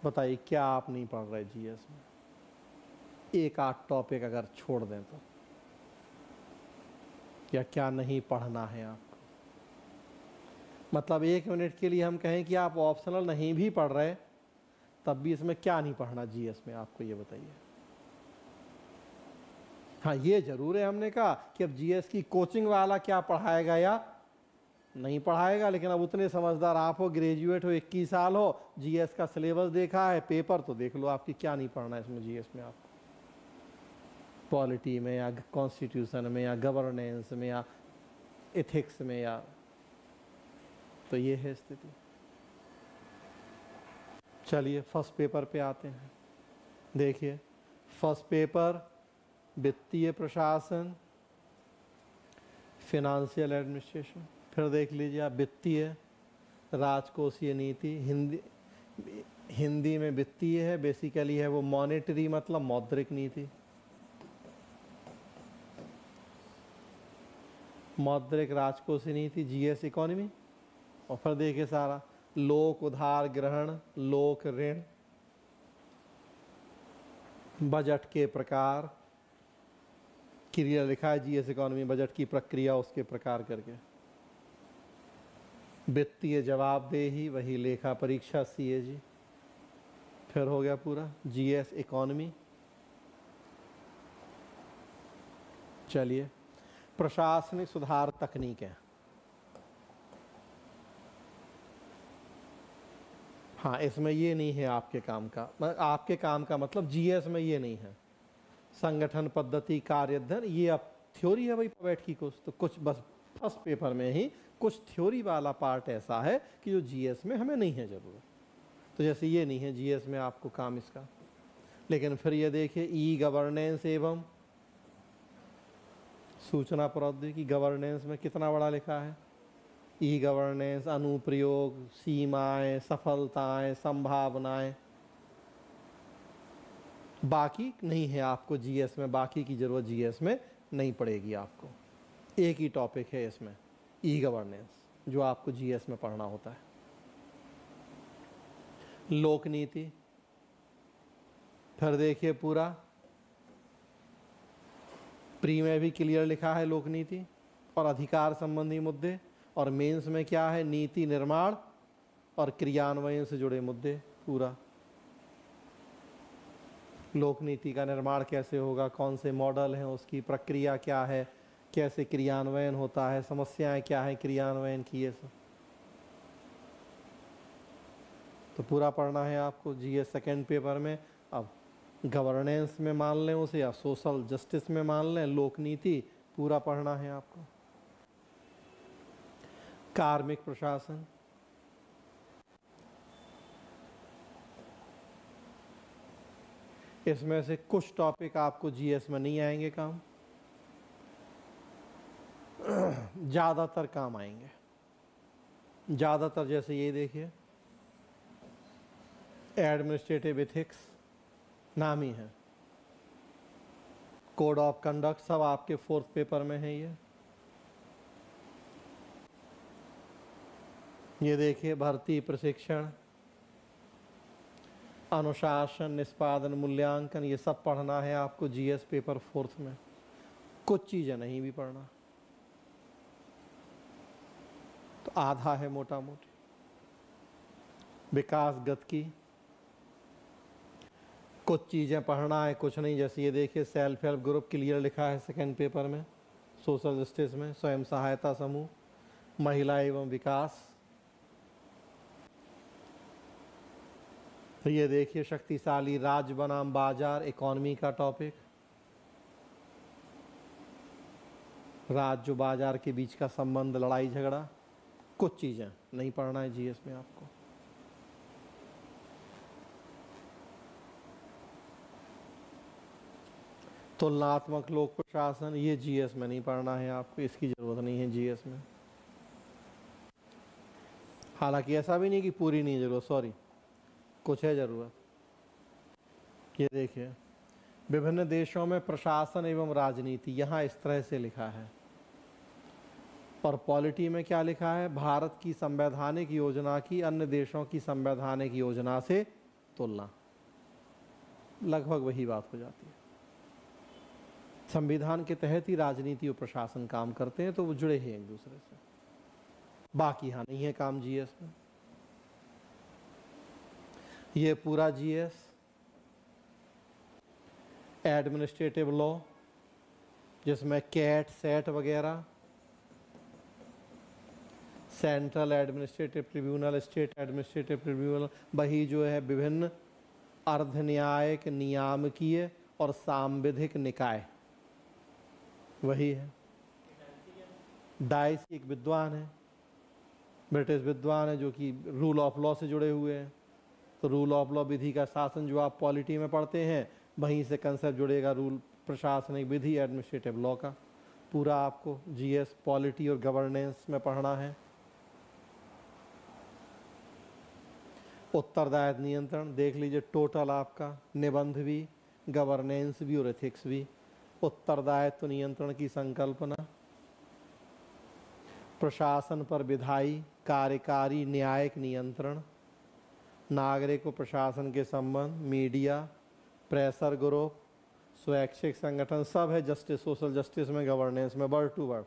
बताइए क्या आप नहीं पढ़ रहे जीएस में? एक आध टॉपिक अगर छोड़ दें तो, या क्या नहीं पढ़ना है आपको? मतलब 1 मिनट के लिए हम कहें कि आप ऑप्शनल नहीं भी पढ़ रहे, तब भी इसमें क्या नहीं पढ़ना जीएस में आपको, ये बताइए। हाँ ये जरूर है, हमने कहा कि अब जीएस की कोचिंग वाला क्या पढ़ाएगा या नहीं पढ़ाएगा, लेकिन अब उतने समझदार आप हो, ग्रेजुएट हो, 21 साल हो, जीएस का सिलेबस देखा है, पेपर तो देख लो आपकी, क्या नहीं पढ़ना है इसमें जीएस में आपको? पॉलिटी में या कॉन्स्टिट्यूशन में या गवर्नेंस में या एथिक्स में, या तो ये है स्थिति। चलिए फर्स्ट पेपर पे आते हैं। देखिए फर्स्ट पेपर वित्तीय प्रशासन, फिनेंशियल एडमिनिस्ट्रेशन। फिर देख लीजिए आप वित्तीय राजकोषीय नीति, हिंदी में वित्तीय है, बेसिकली है वो मॉनेटरी, मतलब मौद्रिक नीति, मौद्रिक राजकोषीय नीति, जीएस इकोनॉमी। और फिर देखिए सारा लोक उधार ग्रहण, लोक ऋण, बजट के प्रकार, क्रिया लिखा है जीएस इकोनॉमी, बजट की प्रक्रिया उसके प्रकार करके, वित्तीय जवाबदेही, वही लेखा परीक्षा सीएजी। फिर हो गया पूरा जीएस इकोनॉमी। चलिए प्रशासनिक सुधार तकनीकें। हाँ इसमें ये नहीं है आपके काम का, आपके काम का मतलब जीएस में ये नहीं है। संगठन पद्धति, कार्य अध्ययन, ये अब थ्योरी है भाई बैठ की कुछ, तो कुछ बस फर्स्ट पेपर में ही कुछ थ्योरी वाला पार्ट ऐसा है कि जो जीएस में हमें नहीं है ज़रूरत। तो जैसे ये नहीं है जीएस में आपको काम इसका। लेकिन फिर ये देखिए ई गवर्नेंस एवं सूचना प्रौद्योगिकी, गवर्नेंस में कितना बड़ा लिखा है, ई गवर्नेंस, अनुप्रयोग, सीमाएं, सफलताएं, संभावनाएं। बाकी नहीं है आपको जीएस में, बाकी की जरूरत जीएस में नहीं पड़ेगी आपको। एक ही टॉपिक है इसमें, ई गवर्नेंस, जो आपको जीएस में पढ़ना होता है। लोक नीति, फिर देखिए पूरा प्री में भी क्लियर लिखा है लोक नीति और अधिकार संबंधी मुद्दे, और मेंस में क्या है, नीति निर्माण और क्रियान्वयन से जुड़े मुद्दे। पूरा लोक नीति का निर्माण कैसे होगा, कौन से मॉडल हैं, उसकी प्रक्रिया क्या है, कैसे क्रियान्वयन होता है, समस्याएं क्या है क्रियान्वयन की, ये सब तो पूरा पढ़ना है आपको जीएस सेकेंड पेपर में। अब गवर्नेंस में मान लें उसे, या सोशल जस्टिस में मान लें, लोक नीति पूरा पढ़ना है आपको। कार्मिक प्रशासन, इसमें से कुछ टॉपिक आपको जीएस में नहीं आएंगे काम, ज़्यादातर काम आएंगे। ज़्यादातर जैसे ये देखिए एडमिनिस्ट्रेटिव एथिक्स, नाम ही है, कोड ऑफ कंडक्ट, सब आपके फोर्थ पेपर में है। ये देखिए भर्ती प्रशिक्षण, अनुशासन, निष्पादन, मूल्यांकन, ये सब पढ़ना है आपको जीएस पेपर फोर्थ में। कुछ चीज़ें नहीं भी पढ़ना, तो आधा है मोटा मोटी। विकास गतिकी, कुछ चीज़ें पढ़ना है, कुछ नहीं। जैसे ये देखिए सेल्फ हेल्प ग्रुप क्लियर लिखा है सेकेंड पेपर में, सोशल जस्टिस में, स्वयं सहायता समूह, महिला एवं विकास। तो ये देखिए शक्तिशाली राज्य बनाम बाजार, इकोनॉमी का टॉपिक, राज्य बाजार के बीच का संबंध, लड़ाई झगड़ा। कुछ चीज़ें नहीं पढ़ना है जीएस में आपको। तुलनात्मक लोक प्रशासन, ये जीएस में नहीं पढ़ना है आपको, इसकी जरूरत नहीं है जीएस में। हालांकि ऐसा भी नहीं कि पूरी नहीं जरूरत, सॉरी, कुछ है जरूरत। ये देखिए, विभिन्न देशों में प्रशासन एवं राजनीति, यहाँ इस तरह से लिखा है। और पॉलिटी में क्या लिखा है? भारत की संवैधानिक योजना की अन्य देशों की संवैधानिक योजना से तुलना। लगभग वही बात हो जाती है। संविधान के तहत ही राजनीति और प्रशासन काम करते हैं, तो वो जुड़े हैं एक दूसरे से। बाकी यहाँ नहीं है काम जीएस में। ये पूरा जीएस एडमिनिस्ट्रेटिव लॉ, जिसमें कैट, सेट वगैरह, central administrative tribunal, state administrative tribunal, वही जो है विभिन्न अर्ध न्यायिक, नियामकीय और सांविधिक निकाय, वही है। डाइस एक विद्वान है, ब्रिटिश विद्वान है, जो कि रूल ऑफ लॉ से जुड़े हुए हैं। तो रूल ऑफ लॉ, विधि का शासन, जो आप पॉलिटी में पढ़ते हैं, वहीं से कंसेप्ट जुड़ेगा रूल, प्रशासनिक विधि, एडमिनिस्ट्रेटिव लॉ का। पूरा आपको जीएस पॉलिटी और गवर्नेंस में पढ़ना है। उत्तरदायित्व नियंत्रण देख लीजिए, टोटल आपका निबंध भी, गवर्नेंस भी और एथिक्स भी। उत्तरदायित्व नियंत्रण की संकल्पना, प्रशासन पर विधायी, कार्यकारी, न्यायिक नियंत्रण, नागरिक और प्रशासन के संबंध, मीडिया, प्रेशर ग्रुप, स्वैच्छिक संगठन, सब है जस्टिस, सोशल जस्टिस में, गवर्नेंस में, word to word.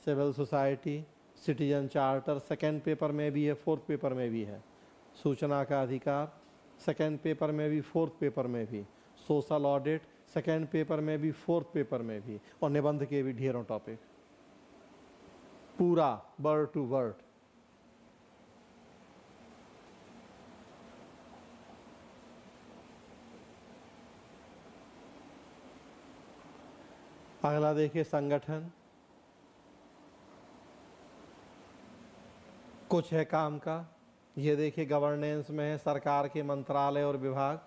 Civil society, citizen charter, second paper में भी है, फोर्थ पेपर में भी है। सूचना का अधिकार, सेकेंड पेपर में भी, फोर्थ पेपर में भी। सोशल ऑडिट, सेकेंड पेपर में भी, फोर्थ पेपर में भी। और निबंध के भी ढेरों टॉपिक, पूरा वर्ड टू वर्ड। अगला देखिए, संगठन। कुछ है काम का, ये देखिए गवर्नेंस में है, सरकार के मंत्रालय और विभाग,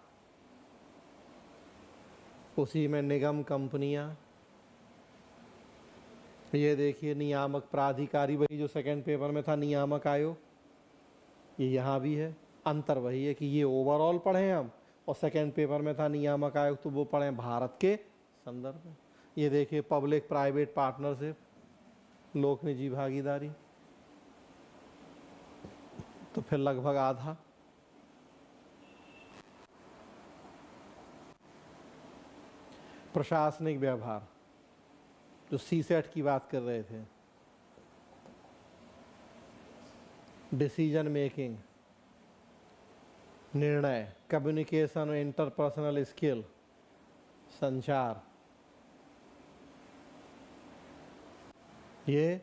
उसी में निगम, कंपनियां। ये देखिए नियामक प्राधिकारी, वही जो सेकंड पेपर में था, नियामक आयोग, ये यहाँ भी है। अंतर वही है कि ये ओवरऑल पढ़े हम, और सेकंड पेपर में था नियामक आयोग, तो वो पढ़े भारत के संदर्भ में। ये देखिए पब्लिक प्राइवेट पार्टनरशिप, लोक निजी भागीदारी, तो फिर लगभग आधा। प्रशासनिक व्यवहार, जो सीसेट की बात कर रहे थे, डिसीजन मेकिंग, निर्णय, कम्युनिकेशन, इंटरपर्सनल स्किल, संचार, ये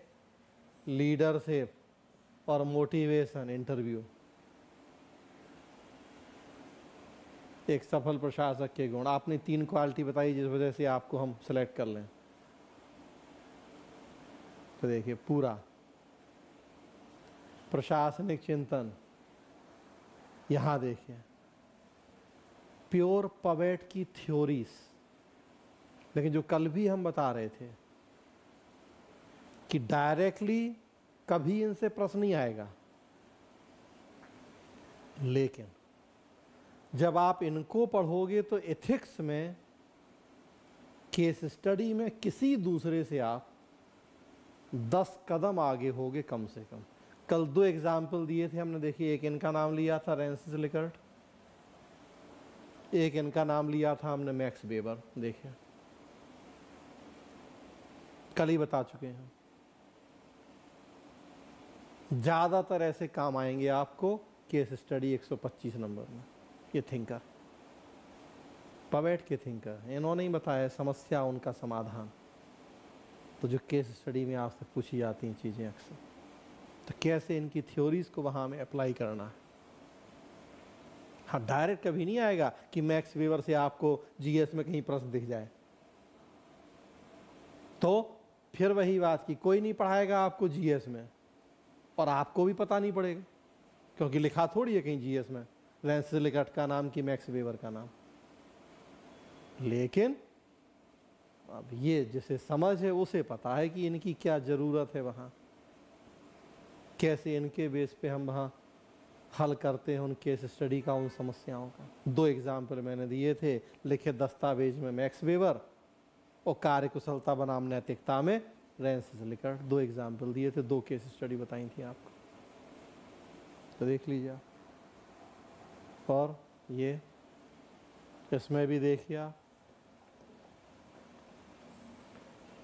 लीडरशिप और मोटिवेशन, इंटरव्यू। एक सफल प्रशासक के गुण, आपने 3 क्वालिटी बताई जिस वजह से आपको हम सेलेक्ट कर लें। तो देखिए पूरा प्रशासनिक चिंतन, यहाँ देखिए प्योर पवेट की थ्योरीज। लेकिन जो कल भी हम बता रहे थे कि डायरेक्टली कभी इनसे प्रश्न नहीं आएगा, लेकिन जब आप इनको पढ़ोगे तो एथिक्स में, केस स्टडी में किसी दूसरे से आप 10 कदम आगे होगे कम से कम। कल 2 एग्जाम्पल दिए थे हमने, देखिए एक इनका नाम लिया था रेंसिस लिकर्ट, एक इनका नाम लिया था हमने मैक्स वेबर। देखिए कल ही बता चुके हैं हम। ज़्यादातर ऐसे काम आएंगे आपको केस स्टडी 125 नंबर में। ये थिंकर, पवेट के थिंकर, इन्होंने ही बताया समस्या, उनका समाधान। तो जो केस स्टडी में आपसे पूछी जाती हैं चीज़ें अक्सर, तो कैसे इनकी थ्योरीज को वहाँ में अप्लाई करना है। हाँ, डायरेक्ट कभी नहीं आएगा कि मैक्स वेबर से आपको जीएस में कहीं प्रश्न दिख जाए। तो फिर वही बात की, कोई नहीं पढ़ाएगा आपको जीएस में, और आपको भी पता नहीं पड़ेगा, क्योंकि लिखा थोड़ी है कहीं जीएस में रेंसिस लिकर्ट का नाम कि मैक्स वेबर का नाम। लेकिन अब ये जिसे समझ है उसे पता है कि इनकी क्या ज़रूरत है वहाँ, कैसे इनके बेस पे हम वहाँ हल करते हैं उन केस स्टडी का, उन समस्याओं का। 2 एग्जाम्पल मैंने दिए थे, लिखित दस्तावेज में मैक्स वेबर और कार्यकुशलता बनाम नैतिकता में रेंसिस लिकर्ट। 2 एग्जाम्पल दिए थे, 2 केस स्टडी बताई थी आपको, तो देख लीजिए आप। और ये इसमें भी देखिए आप,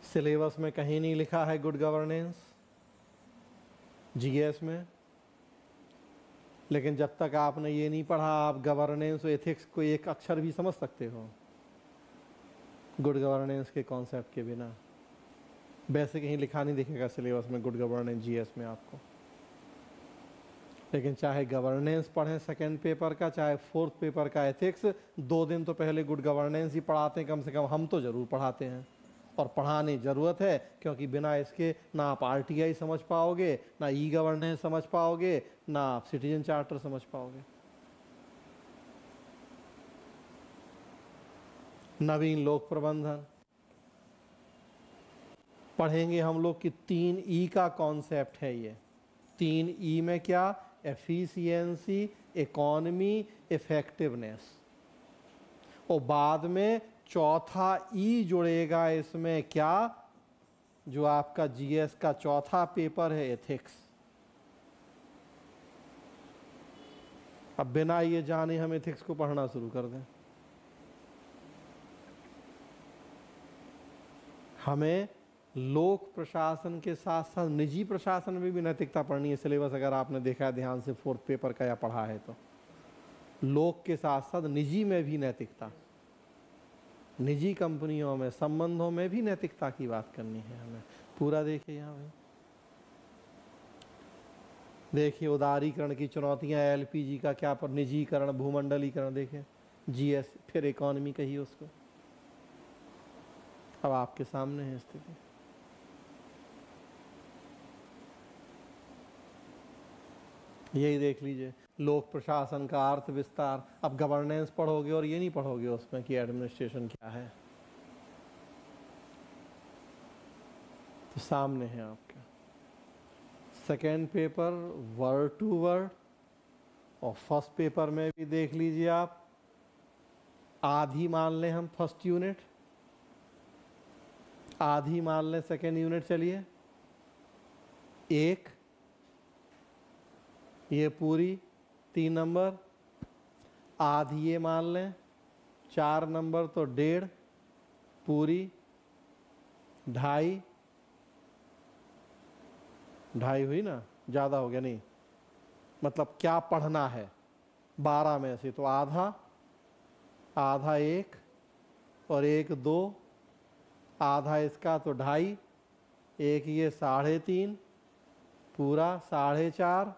सिलेबस में कहीं नहीं लिखा है गुड गवर्नेंस जीएस में, लेकिन जब तक आपने ये नहीं पढ़ा आप गवर्नेंस और एथिक्स को एक अक्षर भी समझ सकते हो गुड गवर्नेंस के कॉन्सेप्ट के बिना। वैसे कहीं लिखा नहीं दिखेगा सिलेबस में गुड गवर्नेंस जीएस में आपको, लेकिन चाहे गवर्नेंस पढ़ें सेकेंड पेपर का, चाहे 4th पेपर का एथिक्स, 2 दिन तो पहले गुड गवर्नेंस ही पढ़ाते हैं कम से कम, हम तो ज़रूर पढ़ाते हैं और पढ़ाने ज़रूरत है, क्योंकि बिना इसके ना आप आरटीआई समझ पाओगे, ना ई गवर्नेंस समझ पाओगे, ना आप सिटीजन चार्टर समझ पाओगे। नवीन लोक प्रबंधन पढ़ेंगे हम लोग कि 3 ई का कॉन्सेप्ट है ये। 3 ई में क्या? एफिशिएंसी, इकोनॉमी, इफेक्टिवनेस, और बाद में चौथा ई जुड़ेगा इसमें, क्या? जो आपका जीएस का चौथा पेपर है, एथिक्स। अब बिना ये जाने हम एथिक्स को पढ़ना शुरू कर दें, हमें लोक प्रशासन के साथ साथ निजी प्रशासन में भी नैतिकता पढ़नी है। सिलेबस अगर आपने देखा है ध्यान से 4th पेपर का या पढ़ा है तो, लोक के साथ साथ निजी में भी नैतिकता, निजी कंपनियों में, संबंधों में भी नैतिकता की बात करनी है हमें। पूरा देखिए यहाँ पे, देखिए उदारीकरण की चुनौतियाँ, एलपीजी का क्या पर, निजीकरण, भूमंडलीकरण, देखें जीएस, फिर इकोनॉमी कहिए उसको। अब आपके सामने है स्थिति। यही देख लीजिए, लोक प्रशासन का अर्थ विस्तार। अब गवर्नेंस पढ़ोगे और ये नहीं पढ़ोगे उसमें कि एडमिनिस्ट्रेशन क्या है, तो सामने है आपके second paper word to word, और फर्स्ट पेपर में भी देख लीजिए आप, आधी मान लें हम फर्स्ट यूनिट, आधी मान लें सेकेंड यूनिट, चलिए 1, ये पूरी 3 नंबर, आधी ये मान लें 4 नंबर, तो 1.5 पूरी, 2.5 हुई ना, ज़्यादा हो गया नहीं, मतलब क्या पढ़ना है 12 में से, तो आधा, आधा 1 और 1 2, आधा इसका तो 2.5, 1 ये 3.5 पूरा, 4.5,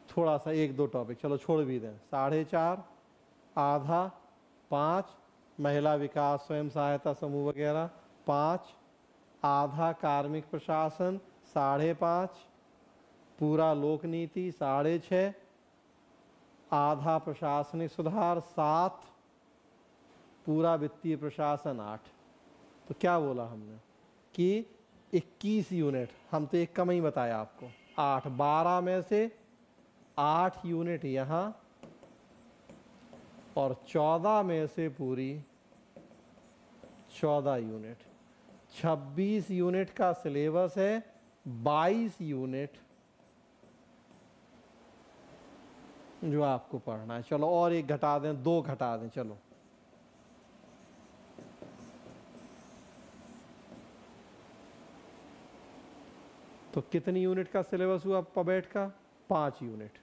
थोड़ा सा 1-2 टॉपिक चलो छोड़ भी दें, 4.5, आधा 5, महिला विकास, स्वयं सहायता समूह वगैरह 5, आधा कार्मिक प्रशासन 5.5, पूरा लोक नीति 6.5, आधा प्रशासनिक सुधार 7, पूरा वित्तीय प्रशासन 8। तो क्या बोला हमने कि 21 यूनिट, हम तो एक कम ही बताया आपको, 8, 12 में से 8 यूनिट यहाँ और 14 में से पूरी 14 यूनिट, 26 यूनिट का सिलेबस है, 22 यूनिट जो आपको पढ़ना है। चलो और एक घटा दें, 2 घटा दें, चलो तो कितनी यूनिट का सिलेबस हुआ पबेट का? 5 यूनिट,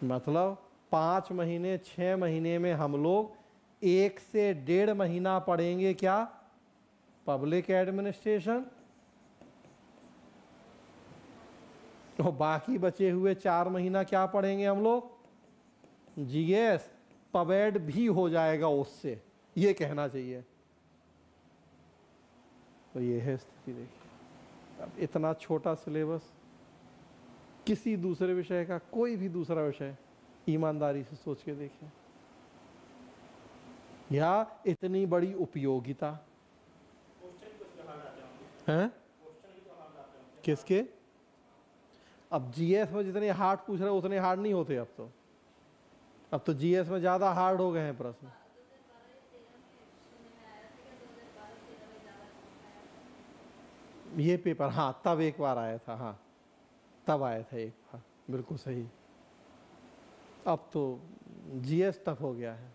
मतलब 5 महीने, 6 महीने में हम लोग 1 से 1.5 महीना पढ़ेंगे क्या? पब्लिक एडमिनिस्ट्रेशन, तो बाकी बचे हुए 4 महीना क्या पढ़ेंगे हम लोग? जीएस। पबेट भी हो जाएगा उससे, ये कहना चाहिए। तो ये है स्थिति, देखिए अब इतना छोटा सिलेबस, किसी दूसरे विषय का, कोई भी दूसरा विषय ईमानदारी से सोच के देखिए, या इतनी बड़ी उपयोगिता हैं किसके? अब जीएस में जितने हार्ड पूछ रहे उतने हार्ड नहीं होते अब तो जीएस में ज़्यादा हार्ड हो गए हैं प्रश्न। ये पेपर हाँ तब एक बार आया था, हाँ तब आया था एक बार, बिल्कुल सही। अब तो जीएस टफ हो गया है।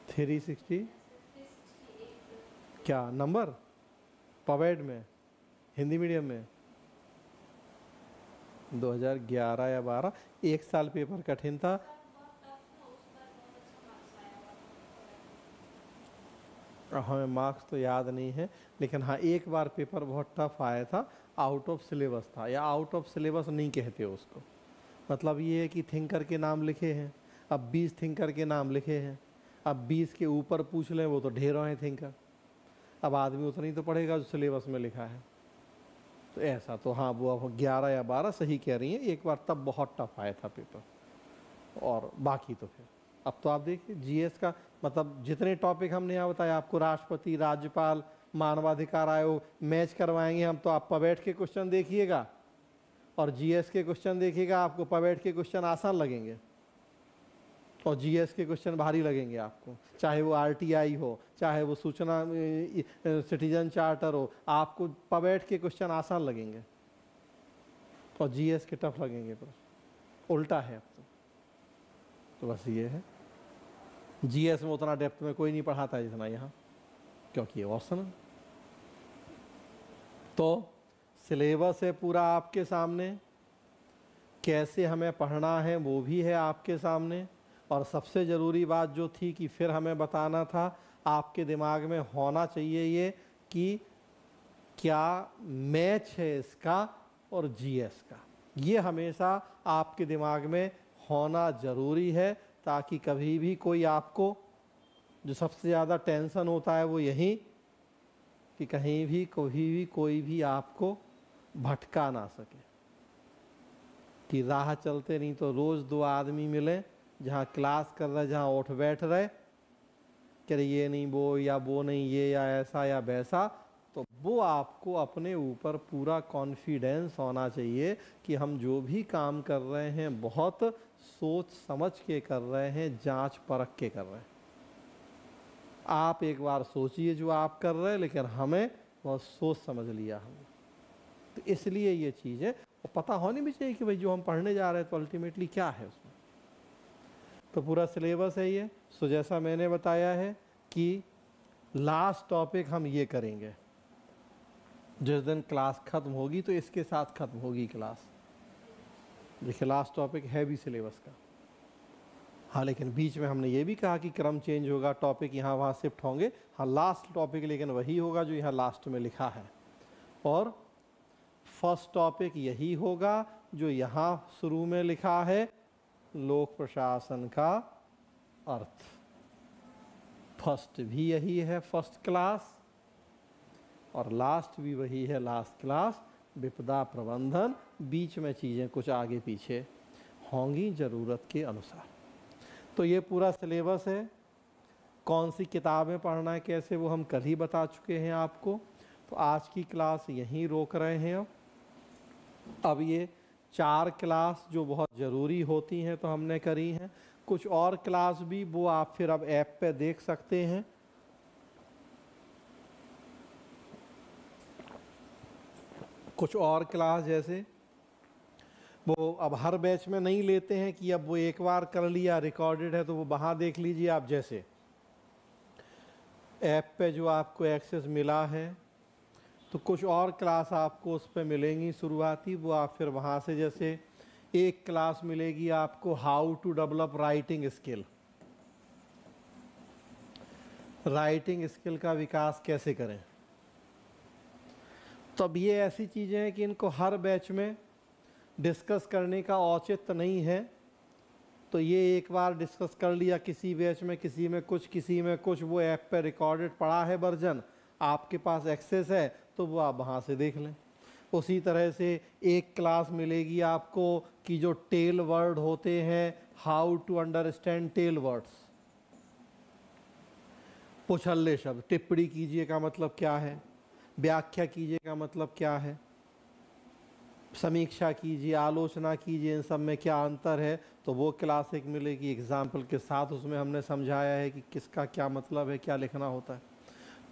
थ्री 360 क्या नंबर पवेड में हिंदी मीडियम में 2011 या 12, एक साल पेपर कठिन था। हमें मार्क्स तो याद नहीं है, लेकिन हाँ एक बार पेपर बहुत टफ आया था, आउट ऑफ सिलेबस था, या आउट ऑफ सिलेबस नहीं कहते उसको, मतलब ये है कि थिंकर के नाम लिखे हैं, अब 20 थिंकर के नाम लिखे हैं, अब 20 के ऊपर पूछ लें वो तो ढेरों हैं थिंकर, अब आदमी उतना ही तो पढ़ेगा जो सिलेबस में लिखा है। तो ऐसा तो हाँ वो अब 11 या 12 सही कह रही हैं, एक बार तब बहुत टफ आया था पेपर, और बाकी तो फिर अब तो आप देखिए जीएस का मतलब जितने टॉपिक हमने यहाँ बताया आपको, राष्ट्रपति, राज्यपाल, मानवाधिकार आयोग, मैच करवाएंगे हम, तो आप पवेट के क्वेश्चन देखिएगा और जीएस के क्वेश्चन देखिएगा, आपको पवेट के क्वेश्चन आसान लगेंगे और जीएस के क्वेश्चन भारी लगेंगे आपको, चाहे वो आरटीआई हो, चाहे वो सूचना सिटीजन चार्टर हो, आपको पवेट के क्वेश्चन आसान लगेंगे और जीएस के टफ लगेंगे, पर उल्टा है अब तो बस ये है। जीएस में उतना डेप्थ में कोई नहीं पढ़ाता है जितना यहाँ, क्योंकि ये ऑप्शन है। तो सिलेबस है पूरा आपके सामने, कैसे हमें पढ़ना है वो भी है आपके सामने, और सबसे ज़रूरी बात जो थी कि फिर हमें बताना था, आपके दिमाग में होना चाहिए ये कि क्या मैच है इसका और जीएस का, ये हमेशा आपके दिमाग में होना ज़रूरी है, ताकि कभी भी कोई आपको, जो सबसे ज़्यादा टेंशन होता है वो यही कि कहीं भी कोई भी आपको भटका ना सके, कि राह चलते नहीं तो रोज़ 2 आदमी मिले जहाँ क्लास कर रहे, जहाँ उठ बैठ रहे कि ये नहीं वो, या वो नहीं ये, या ऐसा या वैसा, तो वो आपको अपने ऊपर पूरा कॉन्फिडेंस होना चाहिए कि हम जो भी काम कर रहे हैं बहुत सोच समझ के कर रहे हैं, जांच परख के कर रहे हैं। आप एक बार सोचिए जो आप कर रहे हैं, लेकिन हमें बहुत सोच समझ लिया हमने, तो इसलिए ये चीज़ है, और पता होनी भी चाहिए कि भाई जो हम पढ़ने जा रहे हैं तो अल्टीमेटली क्या है उसमें। तो पूरा सिलेबस है ये। सो जैसा मैंने बताया है कि लास्ट टॉपिक हम ये करेंगे, जिस दिन क्लास ख़त्म होगी तो इसके साथ ख़त्म होगी क्लास। देखिए लास्ट टॉपिक है भी सिलेबस का, हाँ लेकिन बीच में हमने ये भी कहा कि क्रम चेंज होगा, टॉपिक यहाँ वहाँ शिफ्ट होंगे, हाँ लास्ट टॉपिक लेकिन वही होगा जो यहाँ लास्ट में लिखा है, और फर्स्ट टॉपिक यही होगा जो यहाँ शुरू में लिखा है, लोक प्रशासन का अर्थ। फर्स्ट भी यही है फर्स्ट क्लास, और लास्ट भी वही है लास्ट क्लास, विपदा प्रबंधन। बीच में चीज़ें कुछ आगे पीछे होंगी ज़रूरत के अनुसार। तो ये पूरा सिलेबस है, कौन सी किताबें पढ़ना है कैसे वो हम कल ही बता चुके हैं आपको। तो आज की क्लास यहीं रोक रहे हैं। अब ये 4 क्लास जो बहुत ज़रूरी होती हैं तो हमने करी हैं, कुछ और क्लास भी वो आप फिर अब ऐप पे देख सकते हैं। कुछ और क्लास जैसे वो अब हर बैच में नहीं लेते हैं कि अब वो एक बार कर लिया रिकॉर्डेड है तो वो वहाँ देख लीजिए आप, जैसे ऐप पे जो आपको एक्सेस मिला है तो कुछ और क्लास आपको उस पर मिलेंगी शुरुआती, वो आप फिर वहाँ से, जैसे एक क्लास मिलेगी आपको how to develop writing skill, writing skill का विकास कैसे करें। तो अब ये ऐसी चीज़ें हैं कि इनको हर बैच में डिस्कस करने का औचित्य नहीं है, तो ये एक बार डिस्कस कर लिया किसी बैच में, किसी में कुछ, वो ऐप पे रिकॉर्डेड पड़ा है वर्जन, आपके पास एक्सेस है तो वो आप वहाँ से देख लें। उसी तरह से एक क्लास मिलेगी आपको कि जो टेल वर्ड होते हैं, how to understand tail words. पुछल्ले शब्द, टिप्पणी कीजिए का मतलब क्या है, व्याख्या कीजिए का मतलब क्या है, समीक्षा कीजिए, आलोचना कीजिए, इन सब में क्या अंतर है, तो वो क्लास एक मिलेगी एग्जाम्पल के साथ। उसमें हमने समझाया है कि किसका क्या मतलब है, क्या लिखना होता है।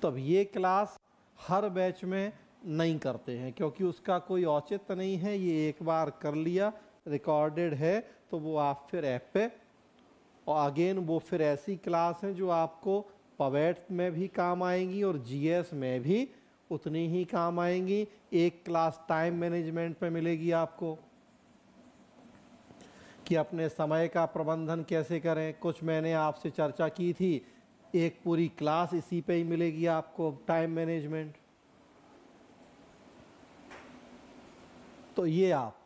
तो अब ये क्लास हर बैच में नहीं करते हैं क्योंकि उसका कोई औचित्य नहीं है। ये एक बार कर लिया, रिकॉर्डेड है, तो वो आप फिर ऐप पे, और अगेन वो फिर ऐसी क्लास हैं जो आपको पवेट में भी काम आएंगी और जीएस में भी उतनी ही काम आएंगी। एक क्लास टाइम मैनेजमेंट पे मिलेगी आपको कि अपने समय का प्रबंधन कैसे करें, कुछ मैंने आपसे चर्चा की थी। एक पूरी क्लास इसी पे ही मिलेगी आपको, टाइम मैनेजमेंट। तो ये आप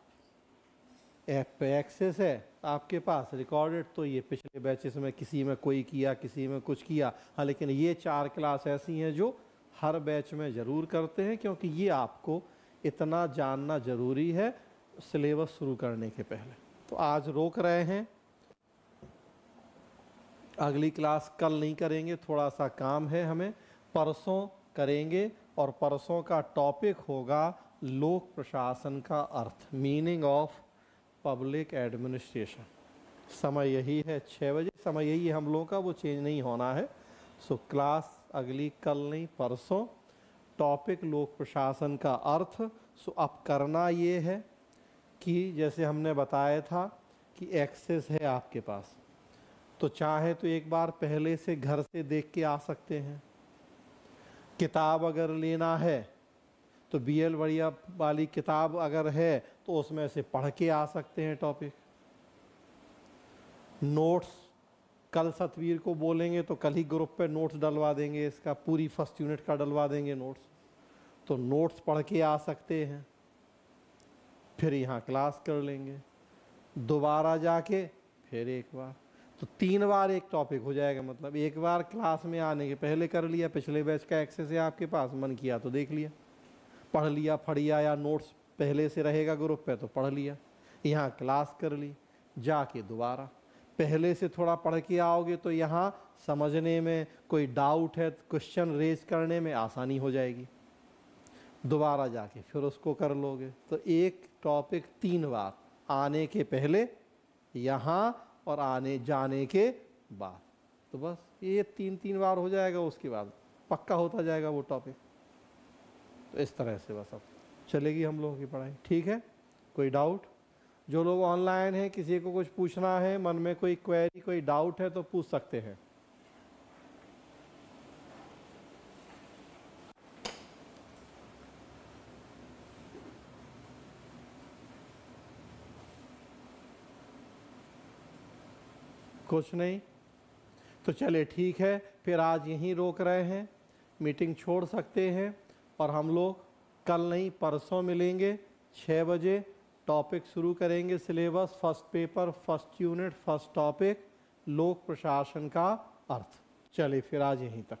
ऐप पे एक्सेस है आपके पास रिकॉर्डेड, तो ये पिछले बैचेस में किसी में कोई किया, किसी में कुछ किया। हाँ, लेकिन ये 4 क्लास ऐसी हैं जो हर बैच में ज़रूर करते हैं क्योंकि ये आपको इतना जानना ज़रूरी है सिलेबस शुरू करने के पहले। तो आज रोक रहे हैं, अगली क्लास कल नहीं करेंगे, थोड़ा सा काम है हमें, परसों करेंगे। और परसों का टॉपिक होगा लोक प्रशासन का अर्थ, मीनिंग ऑफ पब्लिक एडमिनिस्ट्रेशन। समय यही है 6 बजे, समय यही है हम लोगों का, वो चेंज नहीं होना है। सो क्लास अगली कल नहीं परसों, टॉपिक लोक प्रशासन का अर्थ। सो अब करना ये है कि जैसे हमने बताया था कि एक्सेस है आपके पास, तो चाहे तो एक बार पहले से घर से देख के आ सकते हैं। किताब अगर लेना है तो बीएल बढ़िया वाली किताब अगर है तो उसमें से पढ़ के आ सकते हैं टॉपिक। नोट्स कल सतवीर को बोलेंगे तो कल ही ग्रुप पे नोट्स डलवा देंगे, इसका पूरी फर्स्ट यूनिट का डलवा देंगे नोट्स, तो नोट्स पढ़ के आ सकते हैं। फिर यहाँ क्लास कर लेंगे, दोबारा जाके फिर एक बार, तो 3 बार एक टॉपिक हो जाएगा। मतलब एक बार क्लास में आने के पहले कर लिया, पिछले बैच का एक्सेस है आपके पास, मन किया तो देख लिया, पढ़ लिया, फड़िया, या नोट्स पहले से रहेगा ग्रुप पे तो पढ़ लिया, यहाँ क्लास कर ली, जाके दोबारा पहले से थोड़ा पढ़ के आओगे तो यहाँ समझने में कोई डाउट है, क्वेश्चन रेज करने में आसानी हो जाएगी। दोबारा जाके फिर उसको कर लोगे। तो एक टॉपिक 3 बार, आने के पहले, यहाँ, और आने जाने के बाद। तो बस ये 3 बार हो जाएगा, उसके बाद पक्का होता जाएगा वो टॉपिक। तो इस तरह से बस अब चलेगी हम लोगों की पढ़ाई। ठीक है, कोई डाउट? जो लोग ऑनलाइन हैं, किसी को कुछ पूछना है, मन में कोई क्वेरी, कोई डाउट है तो पूछ सकते हैं। कुछ नहीं? तो चले ठीक है, फिर आज यहीं रोक रहे हैं, मीटिंग छोड़ सकते हैं, और हम लोग कल नहीं परसों मिलेंगे 6 बजे। टॉपिक शुरू करेंगे, syllabus, first paper, first unit, first topic, लोक प्रशासन का अर्थ। चलिए फिर आज यहीं तक।